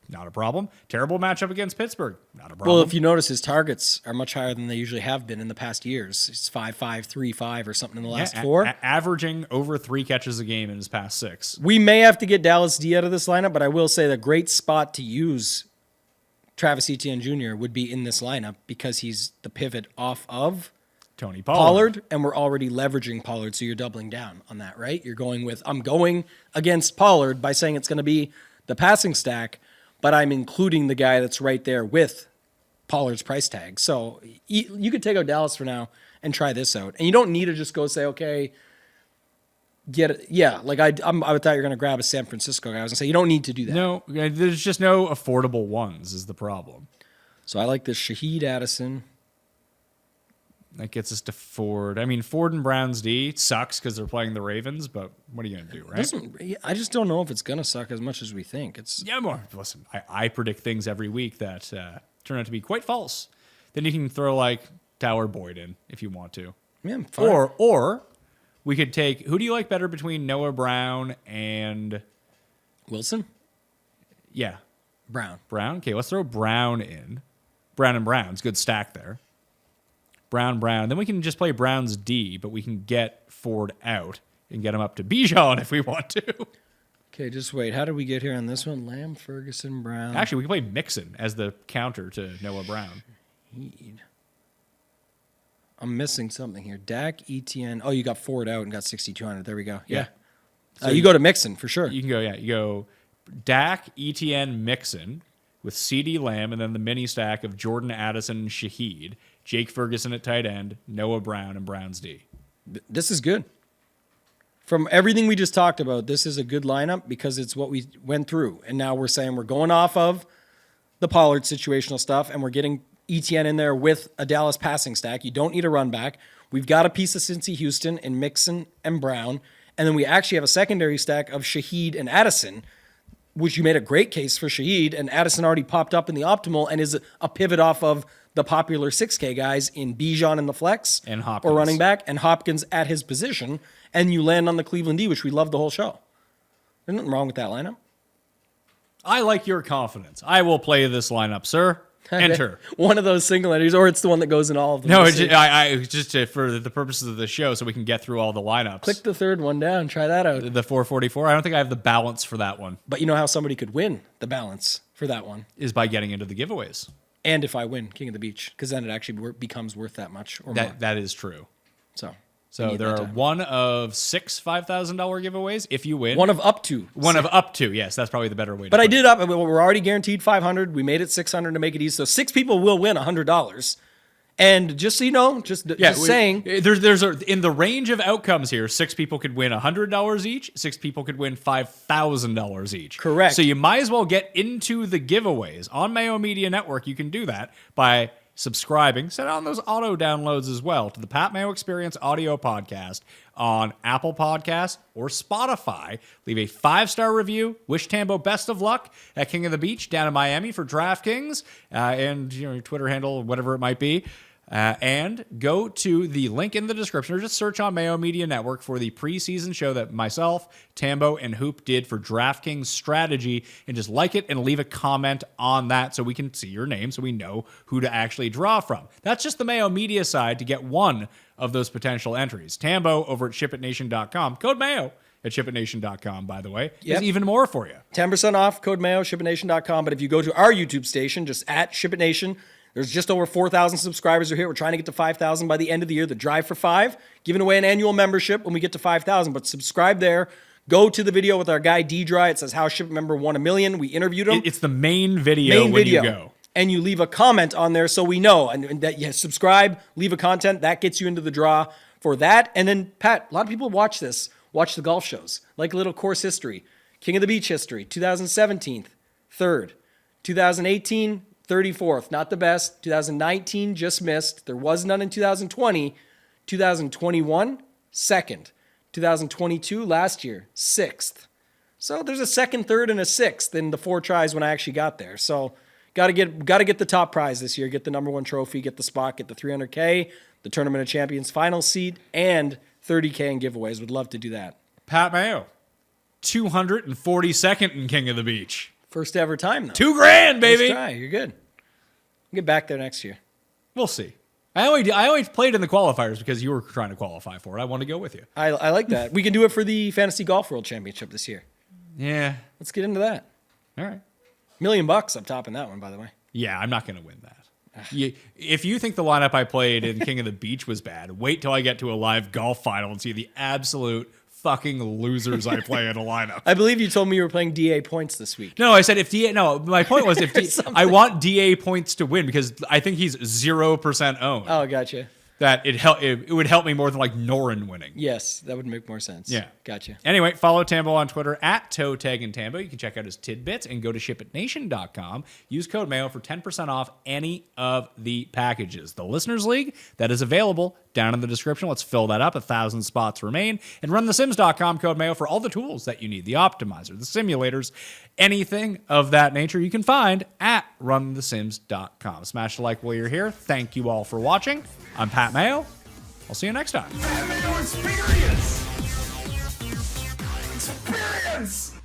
Not a problem. Terrible matchup against Pittsburgh. Not a problem. Well, if you notice, his targets are much higher than they usually have been in the past years. It's 5-5, 3-5, or something in the last 4. Averaging over 3 catches a game in his past 6. We may have to get Dallas D out of this lineup, but I will say the great spot to use Travis Etienne Jr. would be in this lineup because he's the pivot off of Tony Pollard, and we're already leveraging Pollard, so you're doubling down on that, right? You're going with, I'm going against Pollard by saying it's going to be the passing stack, but I'm including the guy that's right there with Pollard's price tag. So you could take out Dallas for now and try this out. And you don't need to just go say, okay, get it. Yeah, like I thought you were going to grab a San Francisco guy. I was going to say, you don't need to do that. No, there's just no affordable ones is the problem. So I like this Shaheed Addison. That gets us to Ford. I mean, Ford and Browns D sucks because they're playing the Ravens, but what are you going to do, right? I just don't know if it's going to suck as much as we think. Yeah, more. Listen, I predict things every week that turn out to be quite false. Then you can throw like Tower Boyd in if you want to. Yeah, fine. Or we could take, who do you like better between Noah Brown and Wilson? Yeah. Brown. Okay, let's throw Brown in. Brown and Brown's good stack there. Brown. Then we can just play Brown's D, but we can get Ford out and get him up to Bijan if we want to. Okay, just wait. How did we get here on this one? Lamb, Ferguson, Brown. Actually, we can play Mixon as the counter to Noah Brown. I'm missing something here. Dak, Etienne. Oh, you got Ford out and got 6,200. There we go. Yeah. You go to Mixon for sure. You can go, you go Dak, ETN, Mixon with CD Lamb, and then the mini stack of Jordan Addison, Shaheed, Jake Ferguson at tight end, Noah Brown, and Browns D. This is good. From everything we just talked about, this is a good lineup because it's what we went through. And now we're saying we're going off of the Pollard situational stuff, and we're getting ETN in there with a Dallas passing stack. You don't need a run back. We've got a piece of Cincy Houston and Mixon and Brown. And then we actually have a secondary stack of Shaheed and Addison, which you made a great case for Shaheed, and Addison already popped up in the optimal and is a pivot off of the popular 6K guys in Bijan in the flex And Hopkins. or running back, and Hopkins at his position, and you land on the Cleveland D, which we love the whole show. There's nothing wrong with that lineup. I like your confidence. I will play this lineup, sir. Enter. One of those single entries, or it's the one that goes in all of them. No, We'll it's see. just for the purposes of the show, so we can get through all the lineups. Click the third one down. Try that out. The 444. I don't think I have the balance for that one. But you know how somebody could win the balance for that one? Is by getting into the giveaways. And if I win King of the Beach, because then it actually becomes worth that much or more. That is true. So So there are one of 6 $5,000 giveaways if you win. one of up to. One of up to. Yes, that's probably the better way. But I did up. We're already guaranteed 500. We made it 600 to make it easy. So 6 people will win $100. And just so you know, just saying, there's in the range of outcomes here, 6 people could win $100 each. 6 people could win $5,000 each. Correct. So you might as well get into the giveaways on Mayo Media Network. You can do that by subscribing, set on those auto downloads as well to the Pat Mayo Experience audio podcast on Apple Podcasts or Spotify. Leave a 5-star review. Wish Tambo best of luck at King of the Beach down in Miami for DraftKings and your Twitter handle, whatever it might be. And go to the link in the description or just search on Mayo Media Network for the preseason show that myself, Tambo, and Hoop did for DraftKings Strategy, and just like it and leave a comment on that so we can see your name so we know who to actually draw from. That's just the Mayo Media side to get one of those potential entries. Tambo over at shipitnation.com. Code Mayo at shipitnation.com, by the way. There's even more for you. 10% off, code Mayo, shipitnation.com. But if you go to our YouTube station, just at ShipItNation, there's just over 4,000 subscribers who are here. We're trying to get to 5,000 by the end of the year. The Drive for 5, giving away an annual membership when we get to 5,000. But subscribe there. Go to the video with our guy D-Dry. It says how Ship Member won $1 million. We interviewed him. It's the main video when you go. And you leave a comment on there so we know. And that you subscribe, leave a comment. That gets you into the draw for that. And then, Pat, a lot of people watch this. Watch the golf shows. Like a little course history. King of the Beach history. 2017, 3rd. 2018, 34th, not the best. 2019 just missed. There was none in 2020. 2021, 2nd. 2022, last year, 6th. So there's a 2nd, 3rd, and a 6th in the 4 tries when I actually got there. So got to get the top prize this year. Get the #1 trophy, get the spot, get the $300K, the Tournament of Champions final seat, and $30K in giveaways. Would love to do that. Pat Mayo, 242nd in King of the Beach. First ever time, though. $2,000, baby. First try. You're good. Get back there next year. We'll see. I only played in the qualifiers because you were trying to qualify for it. I want to go with you. I like that. We can do it for the Fantasy Golf World Championship this year. Yeah. Let's get into that. All right. $1 million up top in that one, by the way. Yeah, I'm not going to win that. If you think the lineup I played in King of the Beach was bad, wait till I get to a live golf final and see the absolute fucking losers I play in a lineup. I believe you told me you were playing DA points this week. No, I said if DA. No, my point was I want DA points to win because I think he's 0% owned. Oh, gotcha. That it would help me more than like Norin winning. Yes, that would make more sense. Yeah. Gotcha. Anyway, follow Tambo on Twitter at @ToeTagAndTambo. You can check out his tidbits and go to shipitnation.com. Use code Mayo for 10% off any of the packages. The Listeners League, that is available down in the description. Let's fill that up. 1,000 spots remain. And runthesims.com, code Mayo, for all the tools that you need. The optimizer, the simulators, anything of that nature you can find at runthesims.com. Smash the like while you're here. Thank you all for watching. I'm Pat Mayo. I'll see you next time. Pat Mayo Experience! Experience!